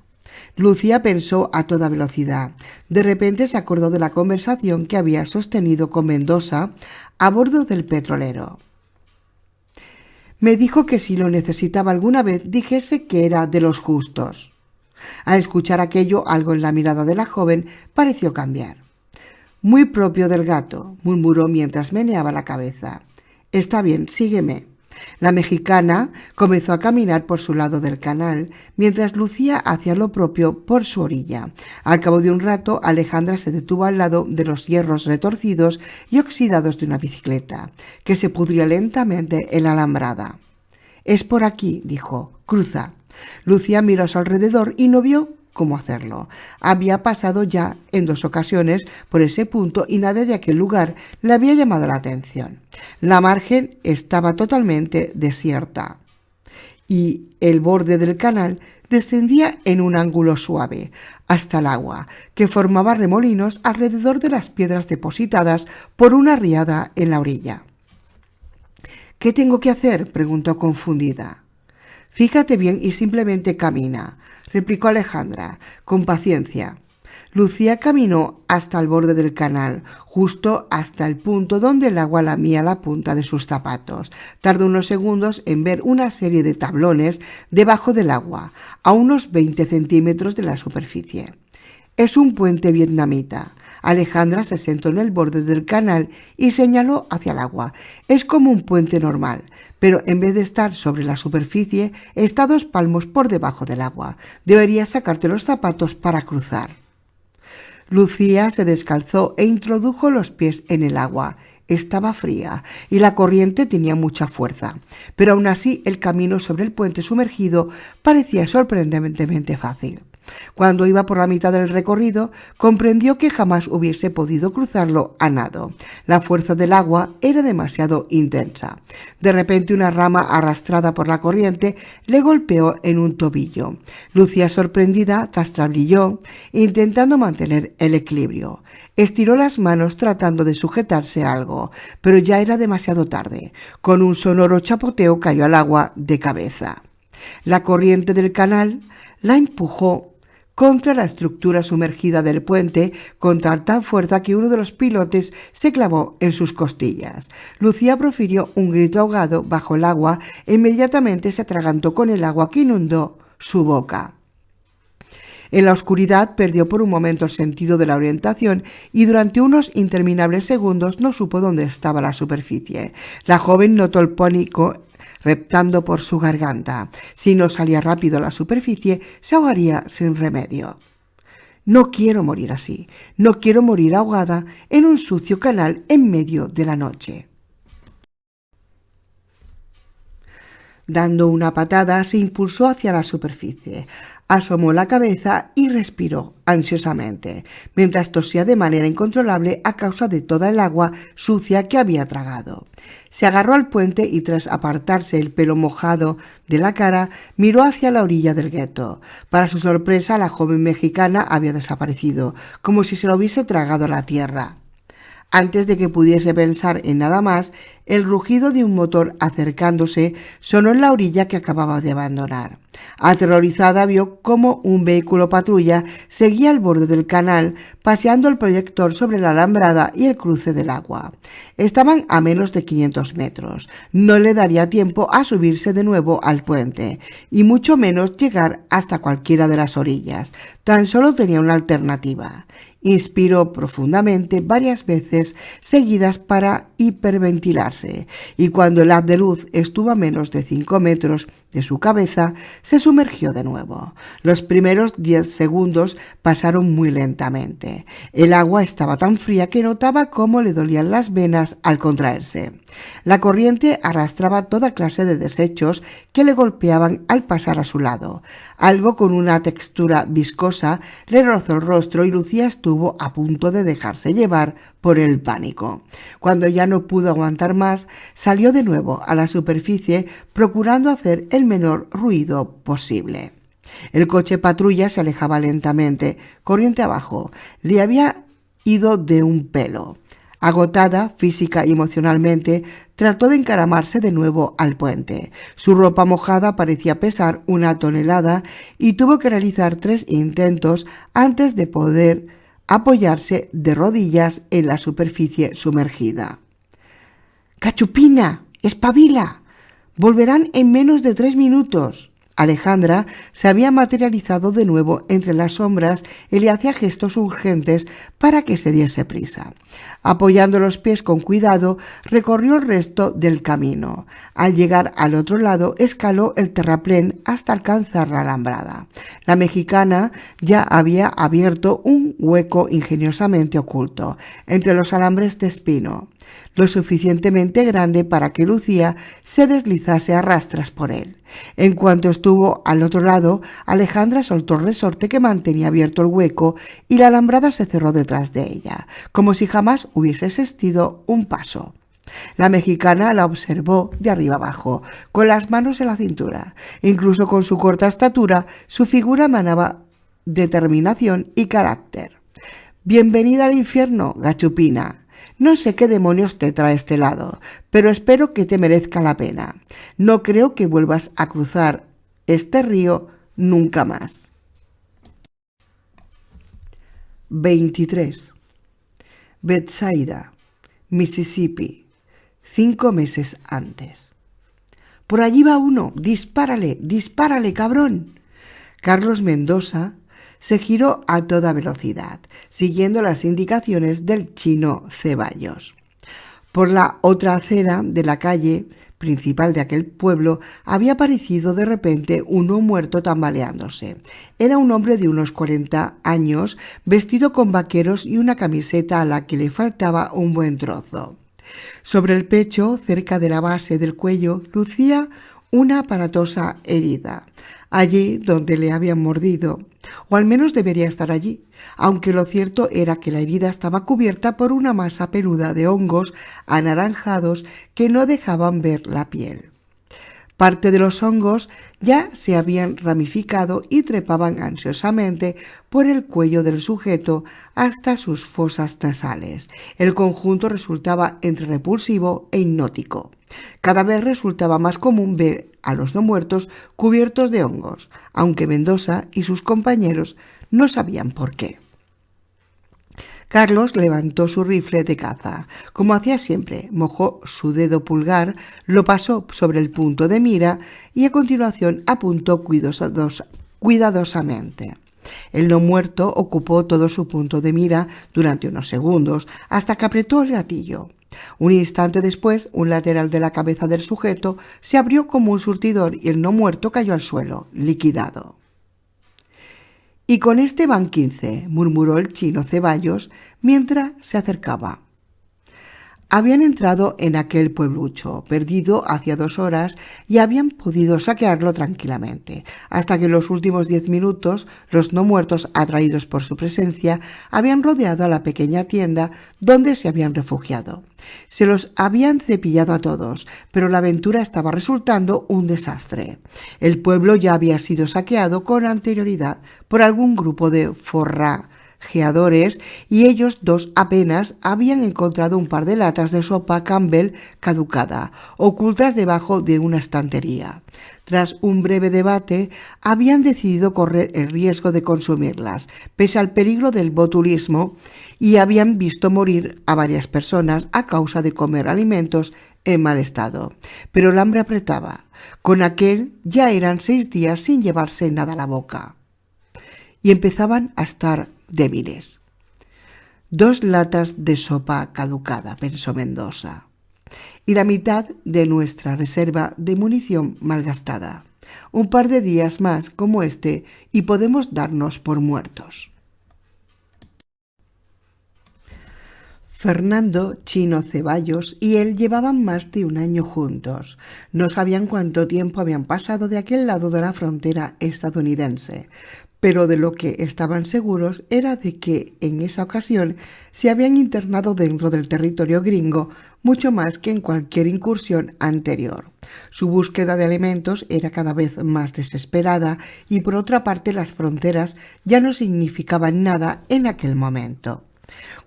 Lucía pensó a toda velocidad. De repente se acordó de la conversación que había sostenido con Mendoza a bordo del petrolero. Me dijo que si lo necesitaba alguna vez dijese que era de los justos. Al escuchar aquello, algo en la mirada de la joven pareció cambiar. Muy propio del gato, murmuró mientras meneaba la cabeza. Está bien, sígueme. La mexicana comenzó a caminar por su lado del canal, mientras Lucía hacía lo propio por su orilla. Al cabo de un rato, Alejandra se detuvo al lado de los hierros retorcidos y oxidados de una bicicleta, que se pudría lentamente en la alambrada. «Es por aquí», dijo. «Cruza». Lucía miró a su alrededor y no vio cómo hacerlo. Había pasado ya en 2 ocasiones por ese punto y nada de aquel lugar le había llamado la atención. La margen estaba totalmente desierta y el borde del canal descendía en un ángulo suave hasta el agua, que formaba remolinos alrededor de las piedras depositadas por una riada en la orilla. «¿Qué tengo que hacer?», preguntó confundida. «Fíjate bien y simplemente camina», replicó Alejandra, con paciencia. Lucía caminó hasta el borde del canal, justo hasta el punto donde el agua lamía la punta de sus zapatos. Tardó unos segundos en ver una serie de tablones debajo del agua, a unos 20 centímetros de la superficie. «Es un puente vietnamita». Alejandra se sentó en el borde del canal y señaló hacia el agua. «Es como un puente normal, pero en vez de estar sobre la superficie, está 2 palmos por debajo del agua. Deberías sacarte los zapatos para cruzar». Lucía se descalzó e introdujo los pies en el agua. Estaba fría y la corriente tenía mucha fuerza, pero aún así el camino sobre el puente sumergido parecía sorprendentemente fácil. Cuando iba por la mitad del recorrido, comprendió que jamás hubiese podido cruzarlo a nado. La fuerza del agua era demasiado intensa. De repente una rama arrastrada por la corriente le golpeó en un tobillo. Lucía, sorprendida, tastablilló, intentando mantener el equilibrio. Estiró las manos tratando de sujetarse a algo, pero ya era demasiado tarde. Con un sonoro chapoteo cayó al agua de cabeza. La corriente del canal la empujó contra la estructura sumergida del puente con tanta fuerza que uno de los pilotes se clavó en sus costillas. Lucía profirió un grito ahogado bajo el agua e inmediatamente se atragantó con el agua que inundó su boca. En la oscuridad perdió por un momento el sentido de la orientación y durante unos interminables segundos no supo dónde estaba la superficie. La joven notó el pánico reptando por su garganta. Si no salía rápido a la superficie, se ahogaría sin remedio. «No quiero morir así. No quiero morir ahogada en un sucio canal en medio de la noche». Dando una patada, se impulsó hacia la superficie. Asomó la cabeza y respiró ansiosamente, mientras tosía de manera incontrolable a causa de toda el agua sucia que había tragado. Se agarró al puente y tras apartarse el pelo mojado de la cara, miró hacia la orilla del gueto. Para su sorpresa, la joven mexicana había desaparecido, como si se lo hubiese tragado la tierra. Antes de que pudiese pensar en nada más, el rugido de un motor acercándose sonó en la orilla que acababa de abandonar. Aterrorizada vio cómo un vehículo patrulla seguía al borde del canal, paseando el proyector sobre la alambrada y el cruce del agua. Estaban a menos de 500 metros. No le daría tiempo a subirse de nuevo al puente, y mucho menos llegar hasta cualquiera de las orillas. Tan solo tenía una alternativa. Inspiró profundamente varias veces seguidas para hiperventilarse, y cuando el haz de luz estuvo a menos de 5 metros de su cabeza, se sumergió de nuevo. Los primeros 10 segundos pasaron muy lentamente. El agua estaba tan fría que notaba cómo le dolían las venas al contraerse. La corriente arrastraba toda clase de desechos que le golpeaban al pasar a su lado. Algo con una textura viscosa le rozó el rostro y Lucía estuvo a punto de dejarse llevar por el pánico. Cuando ya no pudo aguantar más, salió de nuevo a la superficie procurando hacer el menor ruido posible. El coche patrulla se alejaba lentamente, corriente abajo. Le había ido de un pelo. Agotada física y emocionalmente, trató de encaramarse de nuevo al puente. Su ropa mojada parecía pesar 1 tonelada y tuvo que realizar 3 intentos antes de poder apoyarse de rodillas en la superficie sumergida. «¡Cachupina! ¡Espabila! Volverán en menos de 3 minutos». Alejandra se había materializado de nuevo entre las sombras y le hacía gestos urgentes para que se diese prisa. Apoyando los pies con cuidado, recorrió el resto del camino. Al llegar al otro lado, escaló el terraplén hasta alcanzar la alambrada. La mexicana ya había abierto un hueco ingeniosamente oculto entre los alambres de espino, lo suficientemente grande para que Lucía se deslizase a rastras por él. En cuanto estuvo al otro lado, Alejandra soltó el resorte que mantenía abierto el hueco y la alambrada se cerró detrás de ella, como si jamás hubiese existido un paso. La mexicana la observó de arriba abajo, con las manos en la cintura. Incluso con su corta estatura, su figura emanaba determinación y carácter. «Bienvenida al infierno, gachupina. No sé qué demonios te trae a este lado, pero espero que te merezca la pena. No creo que vuelvas a cruzar este río nunca más». 23. Bethsaida, Mississippi, 5 meses antes. «Por allí va uno. Dispárale, dispárale, cabrón». Carlos Mendoza se giró a toda velocidad, siguiendo las indicaciones del chino Ceballos. Por la otra acera de la calle principal de aquel pueblo había aparecido de repente uno muerto tambaleándose. Era un hombre de unos 40 años, vestido con vaqueros y una camiseta a la que le faltaba un buen trozo. Sobre el pecho, cerca de la base del cuello, lucía una aparatosa herida, allí donde le habían mordido, o al menos debería estar allí, aunque lo cierto era que la herida estaba cubierta por una masa peluda de hongos anaranjados que no dejaban ver la piel. Parte de los hongos ya se habían ramificado y trepaban ansiosamente por el cuello del sujeto hasta sus fosas nasales. El conjunto resultaba entre repulsivo e hipnótico. Cada vez resultaba más común ver a los no muertos cubiertos de hongos, aunque Mendoza y sus compañeros no sabían por qué. Carlos levantó su rifle de caza. Como hacía siempre, mojó su dedo pulgar, lo pasó sobre el punto de mira y a continuación apuntó cuidadosamente. El no muerto ocupó todo su punto de mira durante unos segundos, hasta que apretó el gatillo. Un instante después, un lateral de la cabeza del sujeto se abrió como un surtidor y el no muerto cayó al suelo, liquidado. «Y con este van 15», murmuró el chino Ceballos mientras se acercaba. Habían entrado en aquel pueblucho, perdido hacía 2 horas, y habían podido saquearlo tranquilamente, hasta que en los últimos 10 minutos los no muertos, atraídos por su presencia, habían rodeado a la pequeña tienda donde se habían refugiado. Se los habían cepillado a todos, pero la aventura estaba resultando un desastre. El pueblo ya había sido saqueado con anterioridad por algún grupo de forrajeadores y ellos dos apenas habían encontrado un par de latas de sopa Campbell caducada, ocultas debajo de una estantería. Tras un breve debate, habían decidido correr el riesgo de consumirlas, pese al peligro del botulismo, y habían visto morir a varias personas a causa de comer alimentos en mal estado. Pero el hambre apretaba. Con aquel ya eran 6 días sin llevarse nada a la boca, y empezaban a estar débiles. 2 latas de sopa caducada, pensó Mendoza, y la mitad de nuestra reserva de munición malgastada. Un par de días más como este y podemos darnos por muertos. Fernando Chino Ceballos y él llevaban más de 1 año juntos. No sabían cuánto tiempo habían pasado de aquel lado de la frontera estadounidense, pero de lo que estaban seguros era de que en esa ocasión se habían internado dentro del territorio gringo mucho más que en cualquier incursión anterior. Su búsqueda de alimentos era cada vez más desesperada y por otra parte las fronteras ya no significaban nada en aquel momento.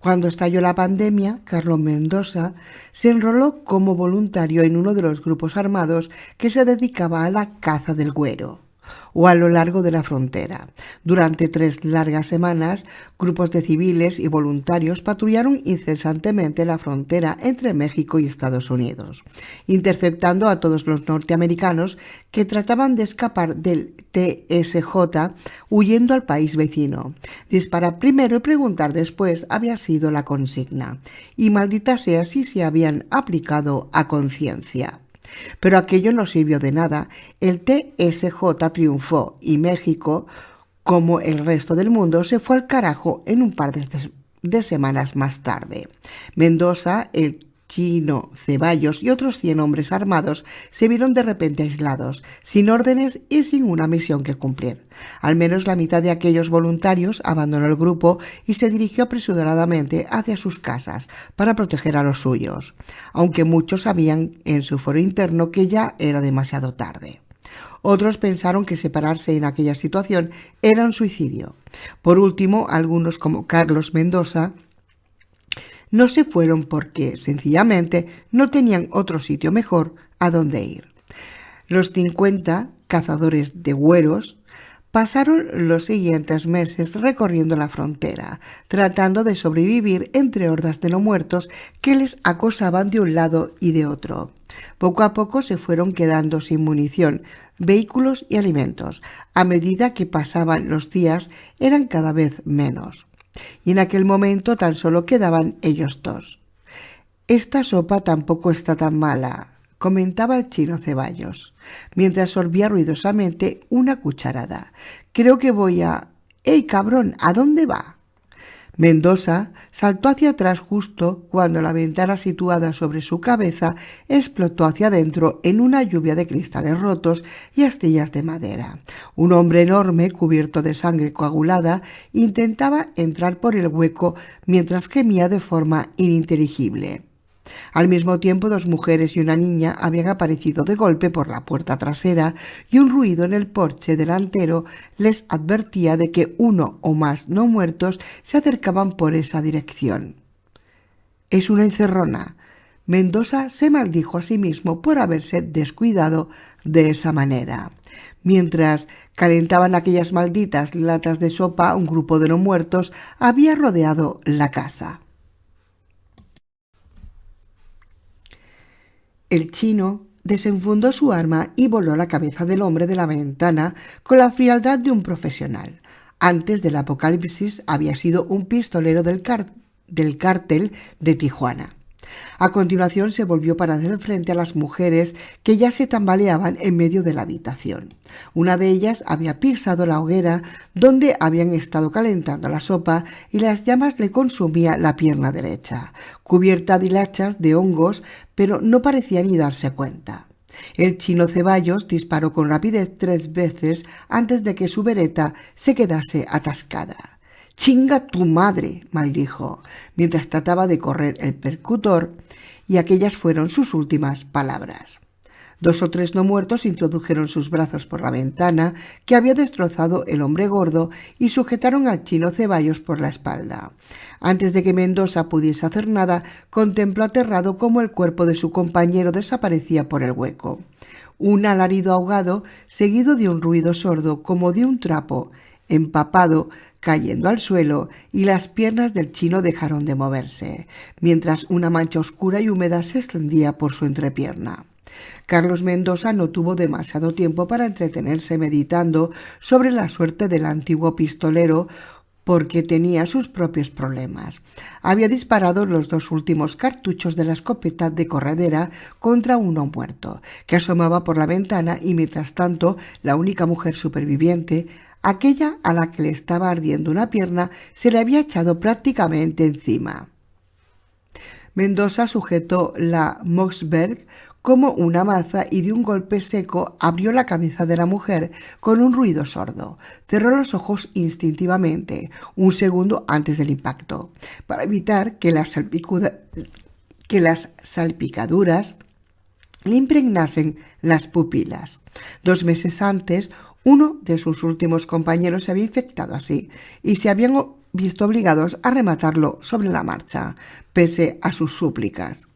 Cuando estalló la pandemia, Carlos Mendoza se enroló como voluntario en uno de los grupos armados que se dedicaba a la caza del güero, o a lo largo de la frontera. Durante 3 largas semanas, grupos de civiles y voluntarios patrullaron incesantemente la frontera entre México y Estados Unidos, interceptando a todos los norteamericanos que trataban de escapar del TSJ huyendo al país vecino. Disparar primero y preguntar después había sido la consigna, y maldita sea si se habían aplicado a conciencia. Pero aquello no sirvió de nada. El TSJ triunfó y México, como el resto del mundo, se fue al carajo en un par de semanas más tarde. Mendoza, el Chino Ceballos y otros 100 hombres armados se vieron de repente aislados, sin órdenes y sin una misión que cumplir. Al menos la mitad de aquellos voluntarios abandonó el grupo y se dirigió apresuradamente hacia sus casas para proteger a los suyos, aunque muchos sabían en su foro interno que ya era demasiado tarde. Otros pensaron que separarse en aquella situación era un suicidio. Por último, algunos como Carlos Mendoza no se fueron porque, sencillamente, no tenían otro sitio mejor a donde ir. Los 50 cazadores de güeros pasaron los siguientes meses recorriendo la frontera, tratando de sobrevivir entre hordas de no muertos que les acosaban de un lado y de otro. Poco a poco se fueron quedando sin munición, vehículos y alimentos. A medida que pasaban los días, eran cada vez menos. Y en aquel momento tan solo quedaban ellos dos. «Esta sopa tampoco está tan mala», comentaba el Chino Ceballos, mientras sorbía ruidosamente una cucharada. «Creo que voy a... ¡Ey, cabrón! ¿A dónde va?» Mendoza saltó hacia atrás justo cuando la ventana situada sobre su cabeza explotó hacia adentro en una lluvia de cristales rotos y astillas de madera. Un hombre enorme, cubierto de sangre coagulada, intentaba entrar por el hueco mientras gemía de forma ininteligible. Al mismo tiempo, 2 mujeres y una niña habían aparecido de golpe por la puerta trasera y un ruido en el porche delantero les advertía de que uno o más no muertos se acercaban por esa dirección. «Es una encerrona». Mendoza se maldijo a sí mismo por haberse descuidado de esa manera. Mientras calentaban aquellas malditas latas de sopa, un grupo de no muertos había rodeado la casa. El chino desenfundó su arma y voló la cabeza del hombre de la ventana con la frialdad de un profesional. Antes del apocalipsis había sido un pistolero del cártel de Tijuana. A continuación se volvió para hacer frente a las mujeres que ya se tambaleaban en medio de la habitación. Una de ellas había pisado la hoguera donde habían estado calentando la sopa y las llamas le consumían la pierna derecha, cubierta de hilachas de hongos, pero no parecía ni darse cuenta. El Chino Ceballos disparó con rapidez 3 veces antes de que su bereta se quedase atascada. «¡Chinga tu madre!», maldijo, mientras trataba de correr el percutor, y aquellas fueron sus últimas palabras. 2 o 3 no muertos introdujeron sus brazos por la ventana que había destrozado el hombre gordo y sujetaron al Chino Ceballos por la espalda. Antes de que Mendoza pudiese hacer nada, contempló aterrado cómo el cuerpo de su compañero desaparecía por el hueco. Un alarido ahogado, seguido de un ruido sordo como de un trapo empapado cayendo al suelo, y las piernas del chino dejaron de moverse, mientras una mancha oscura y húmeda se extendía por su entrepierna. Carlos Mendoza no tuvo demasiado tiempo para entretenerse meditando sobre la suerte del antiguo pistolero, porque tenía sus propios problemas. Había disparado los 2 últimos cartuchos de la escopeta de corredera contra uno muerto, que asomaba por la ventana, y mientras tanto la única mujer superviviente, aquella a la que le estaba ardiendo una pierna, se le había echado prácticamente encima. Mendoza sujetó la Mossberg como una maza y de un golpe seco abrió la cabeza de la mujer con un ruido sordo. Cerró los ojos instintivamente, un segundo antes del impacto, para evitar que las salpicaduras le impregnasen las pupilas. 2 meses antes, uno de sus últimos compañeros se había infectado así y se habían visto obligados a rematarlo sobre la marcha, pese a sus súplicas.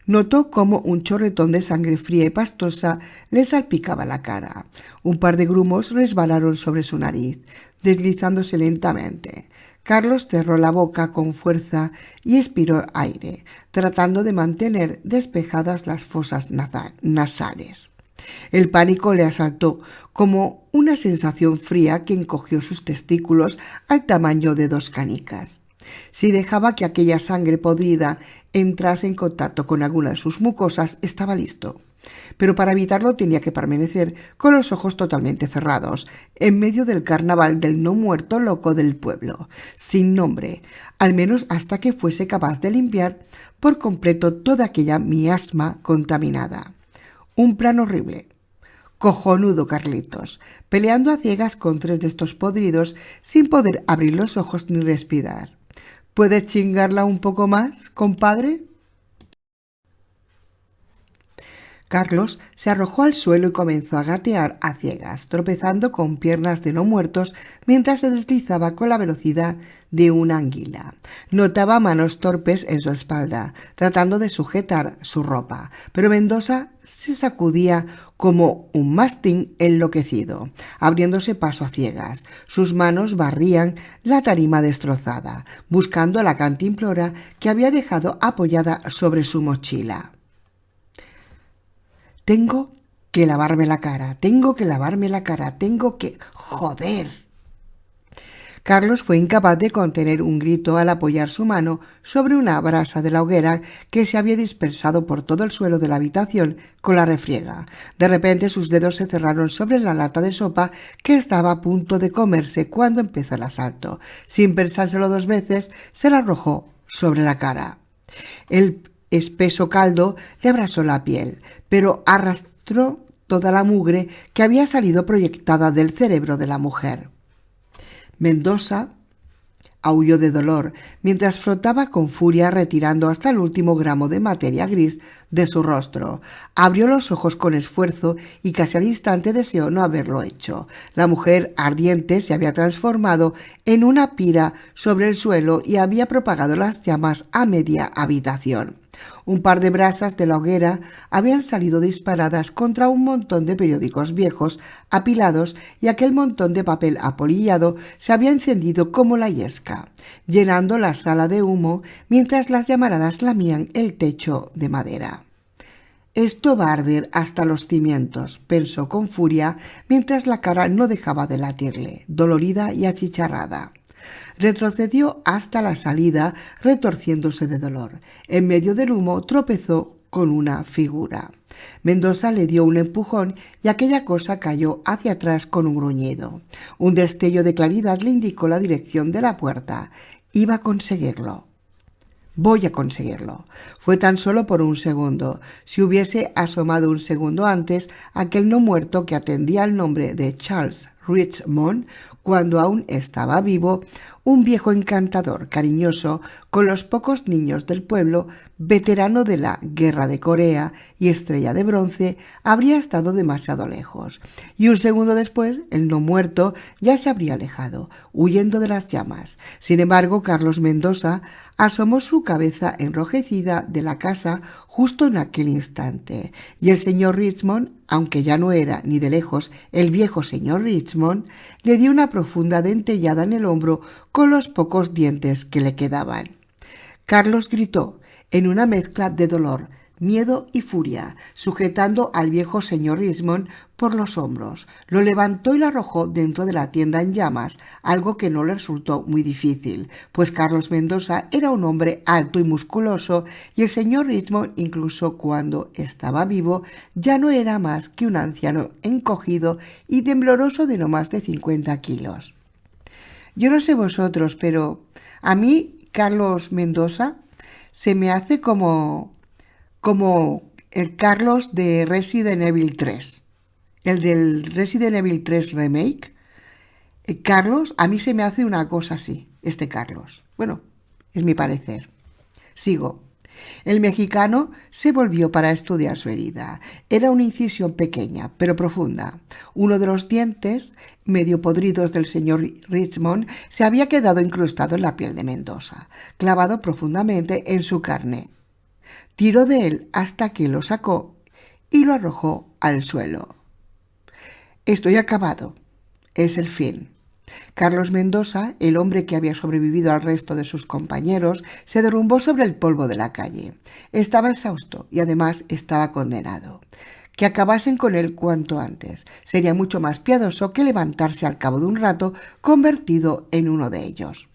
Notó cómo un chorretón de sangre fría y pastosa le salpicaba la cara. Un par de grumos resbalaron sobre su nariz, deslizándose lentamente. Carlos cerró la boca con fuerza y expiró aire, tratando de mantener despejadas las fosas nasales. El pánico le asaltó como una sensación fría que encogió sus testículos al tamaño de 2 canicas. Si dejaba que aquella sangre podrida entrase en contacto con alguna de sus mucosas, estaba listo. Pero para evitarlo tenía que permanecer con los ojos totalmente cerrados, en medio del carnaval del no muerto loco del pueblo, sin nombre, al menos hasta que fuese capaz de limpiar por completo toda aquella miasma contaminada. Un plan horrible. Cojonudo, Carlitos, peleando a ciegas con 3 de estos podridos sin poder abrir los ojos ni respirar. ¿Puedes chingarla un poco más, compadre? Carlos se arrojó al suelo y comenzó a gatear a ciegas, tropezando con piernas de no muertos mientras se deslizaba con la velocidad de una anguila. Notaba manos torpes en su espalda, tratando de sujetar su ropa, pero Mendoza se sacudía como un mastín enloquecido, abriéndose paso a ciegas. Sus manos barrían la tarima destrozada, buscando la cantimplora que había dejado apoyada sobre su mochila. Tengo que lavarme la cara, tengo que... ¡Joder! Carlos fue incapaz de contener un grito al apoyar su mano sobre una brasa de la hoguera que se había dispersado por todo el suelo de la habitación con la refriega. De repente sus dedos se cerraron sobre la lata de sopa que estaba a punto de comerse cuando empezó el asalto. Sin pensárselo 2 veces, se la arrojó sobre la cara. El espeso caldo le abrasó la piel, pero arrastró toda la mugre que había salido proyectada del cerebro de la mujer. Mendoza aulló de dolor mientras frotaba con furia retirando hasta el último gramo de materia gris de su rostro. Abrió los ojos con esfuerzo y casi al instante deseó no haberlo hecho. La mujer ardiente se había transformado en una pira sobre el suelo y había propagado las llamas a media habitación. Un par de brasas de la hoguera habían salido disparadas contra un montón de periódicos viejos apilados y aquel montón de papel apolillado se había encendido como la yesca, llenando la sala de humo mientras las llamaradas lamían el techo de madera. Esto va a arder hasta los cimientos, pensó con furia mientras la cara no dejaba de latirle, dolorida y achicharrada. Retrocedió hasta la salida, retorciéndose de dolor. En medio del humo tropezó con una figura. Mendoza le dio un empujón y aquella cosa cayó hacia atrás con un gruñido. Un destello de claridad le indicó la dirección de la puerta. Iba a conseguirlo. Voy a conseguirlo. Fue tan solo por un segundo. Si hubiese asomado un segundo antes, aquel no muerto que atendía al nombre de Charles Richmond, cuando aún estaba vivo, un viejo encantador, cariñoso, con los pocos niños del pueblo, veterano de la Guerra de Corea y estrella de bronce, habría estado demasiado lejos. Y un segundo después, el no muerto ya se habría alejado, huyendo de las llamas. Sin embargo, Carlos Mendoza asomó su cabeza enrojecida de la casa justo en aquel instante, y el señor Richmond, aunque ya no era ni de lejos el viejo señor Richmond, le dio una profunda dentellada en el hombro con los pocos dientes que le quedaban. Carlos gritó en una mezcla de dolor, miedo y furia, sujetando al viejo señor Richmond por los hombros. Lo levantó y lo arrojó dentro de la tienda en llamas, algo que no le resultó muy difícil, pues Carlos Mendoza era un hombre alto y musculoso y el señor Richmond, incluso cuando estaba vivo, ya no era más que un anciano encogido y tembloroso de no más de 50 kilos. Yo no sé vosotros, pero a mí Carlos Mendoza se me hace como el Carlos de Resident Evil 3, el del Resident Evil 3 Remake. Carlos, a mí se me hace una cosa así, este Carlos. Bueno, es mi parecer. Sigo. El mexicano se volvió para estudiar su herida. Era una incisión pequeña, pero profunda. Uno de los dientes, medio podridos del señor Richmond, se había quedado incrustado en la piel de Mendoza, clavado profundamente en su carne. Tiró de él hasta que lo sacó y lo arrojó al suelo. Estoy acabado. Es el fin. Carlos Mendoza, el hombre que había sobrevivido al resto de sus compañeros, se derrumbó sobre el polvo de la calle. Estaba exhausto y además estaba condenado. Que acabasen con él cuanto antes. Sería mucho más piadoso que levantarse al cabo de un rato convertido en uno de ellos.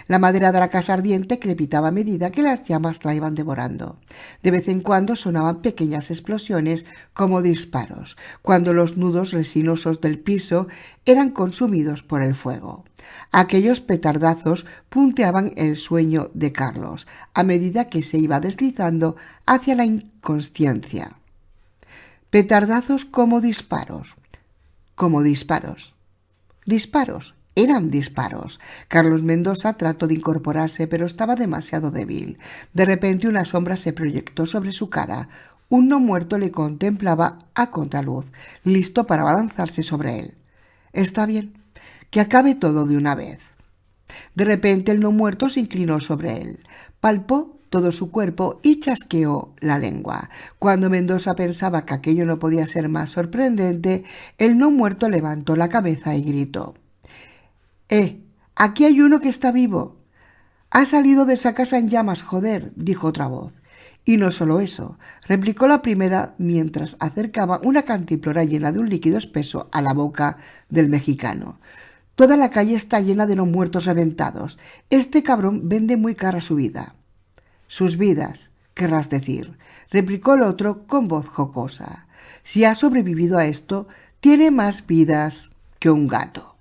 La madera de la casa ardiente crepitaba a medida que las llamas la iban devorando. De vez en cuando sonaban pequeñas explosiones como disparos, cuando los nudos resinosos del piso eran consumidos por el fuego. Aquellos petardazos punteaban el sueño de Carlos, a medida que se iba deslizando hacia la inconsciencia. Petardazos como disparos. Como disparos. Disparos. Eran disparos. Carlos Mendoza trató de incorporarse, pero estaba demasiado débil. De repente una sombra se proyectó sobre su cara. Un no muerto le contemplaba a contraluz, listo para abalanzarse sobre él. Está bien, que acabe todo de una vez. De repente el no muerto se inclinó sobre él, palpó todo su cuerpo y chasqueó la lengua. Cuando Mendoza pensaba que aquello no podía ser más sorprendente, el no muerto levantó la cabeza y gritó: aquí hay uno que está vivo. Ha salido de esa casa en llamas, joder, dijo otra voz. Y no solo eso, replicó la primera mientras acercaba una cantimplora llena de un líquido espeso a la boca del mexicano. Toda la calle está llena de no muertos reventados. Este cabrón vende muy cara su vida. Sus vidas, querrás decir, replicó el otro con voz jocosa. Si ha sobrevivido a esto, tiene más vidas que un gato.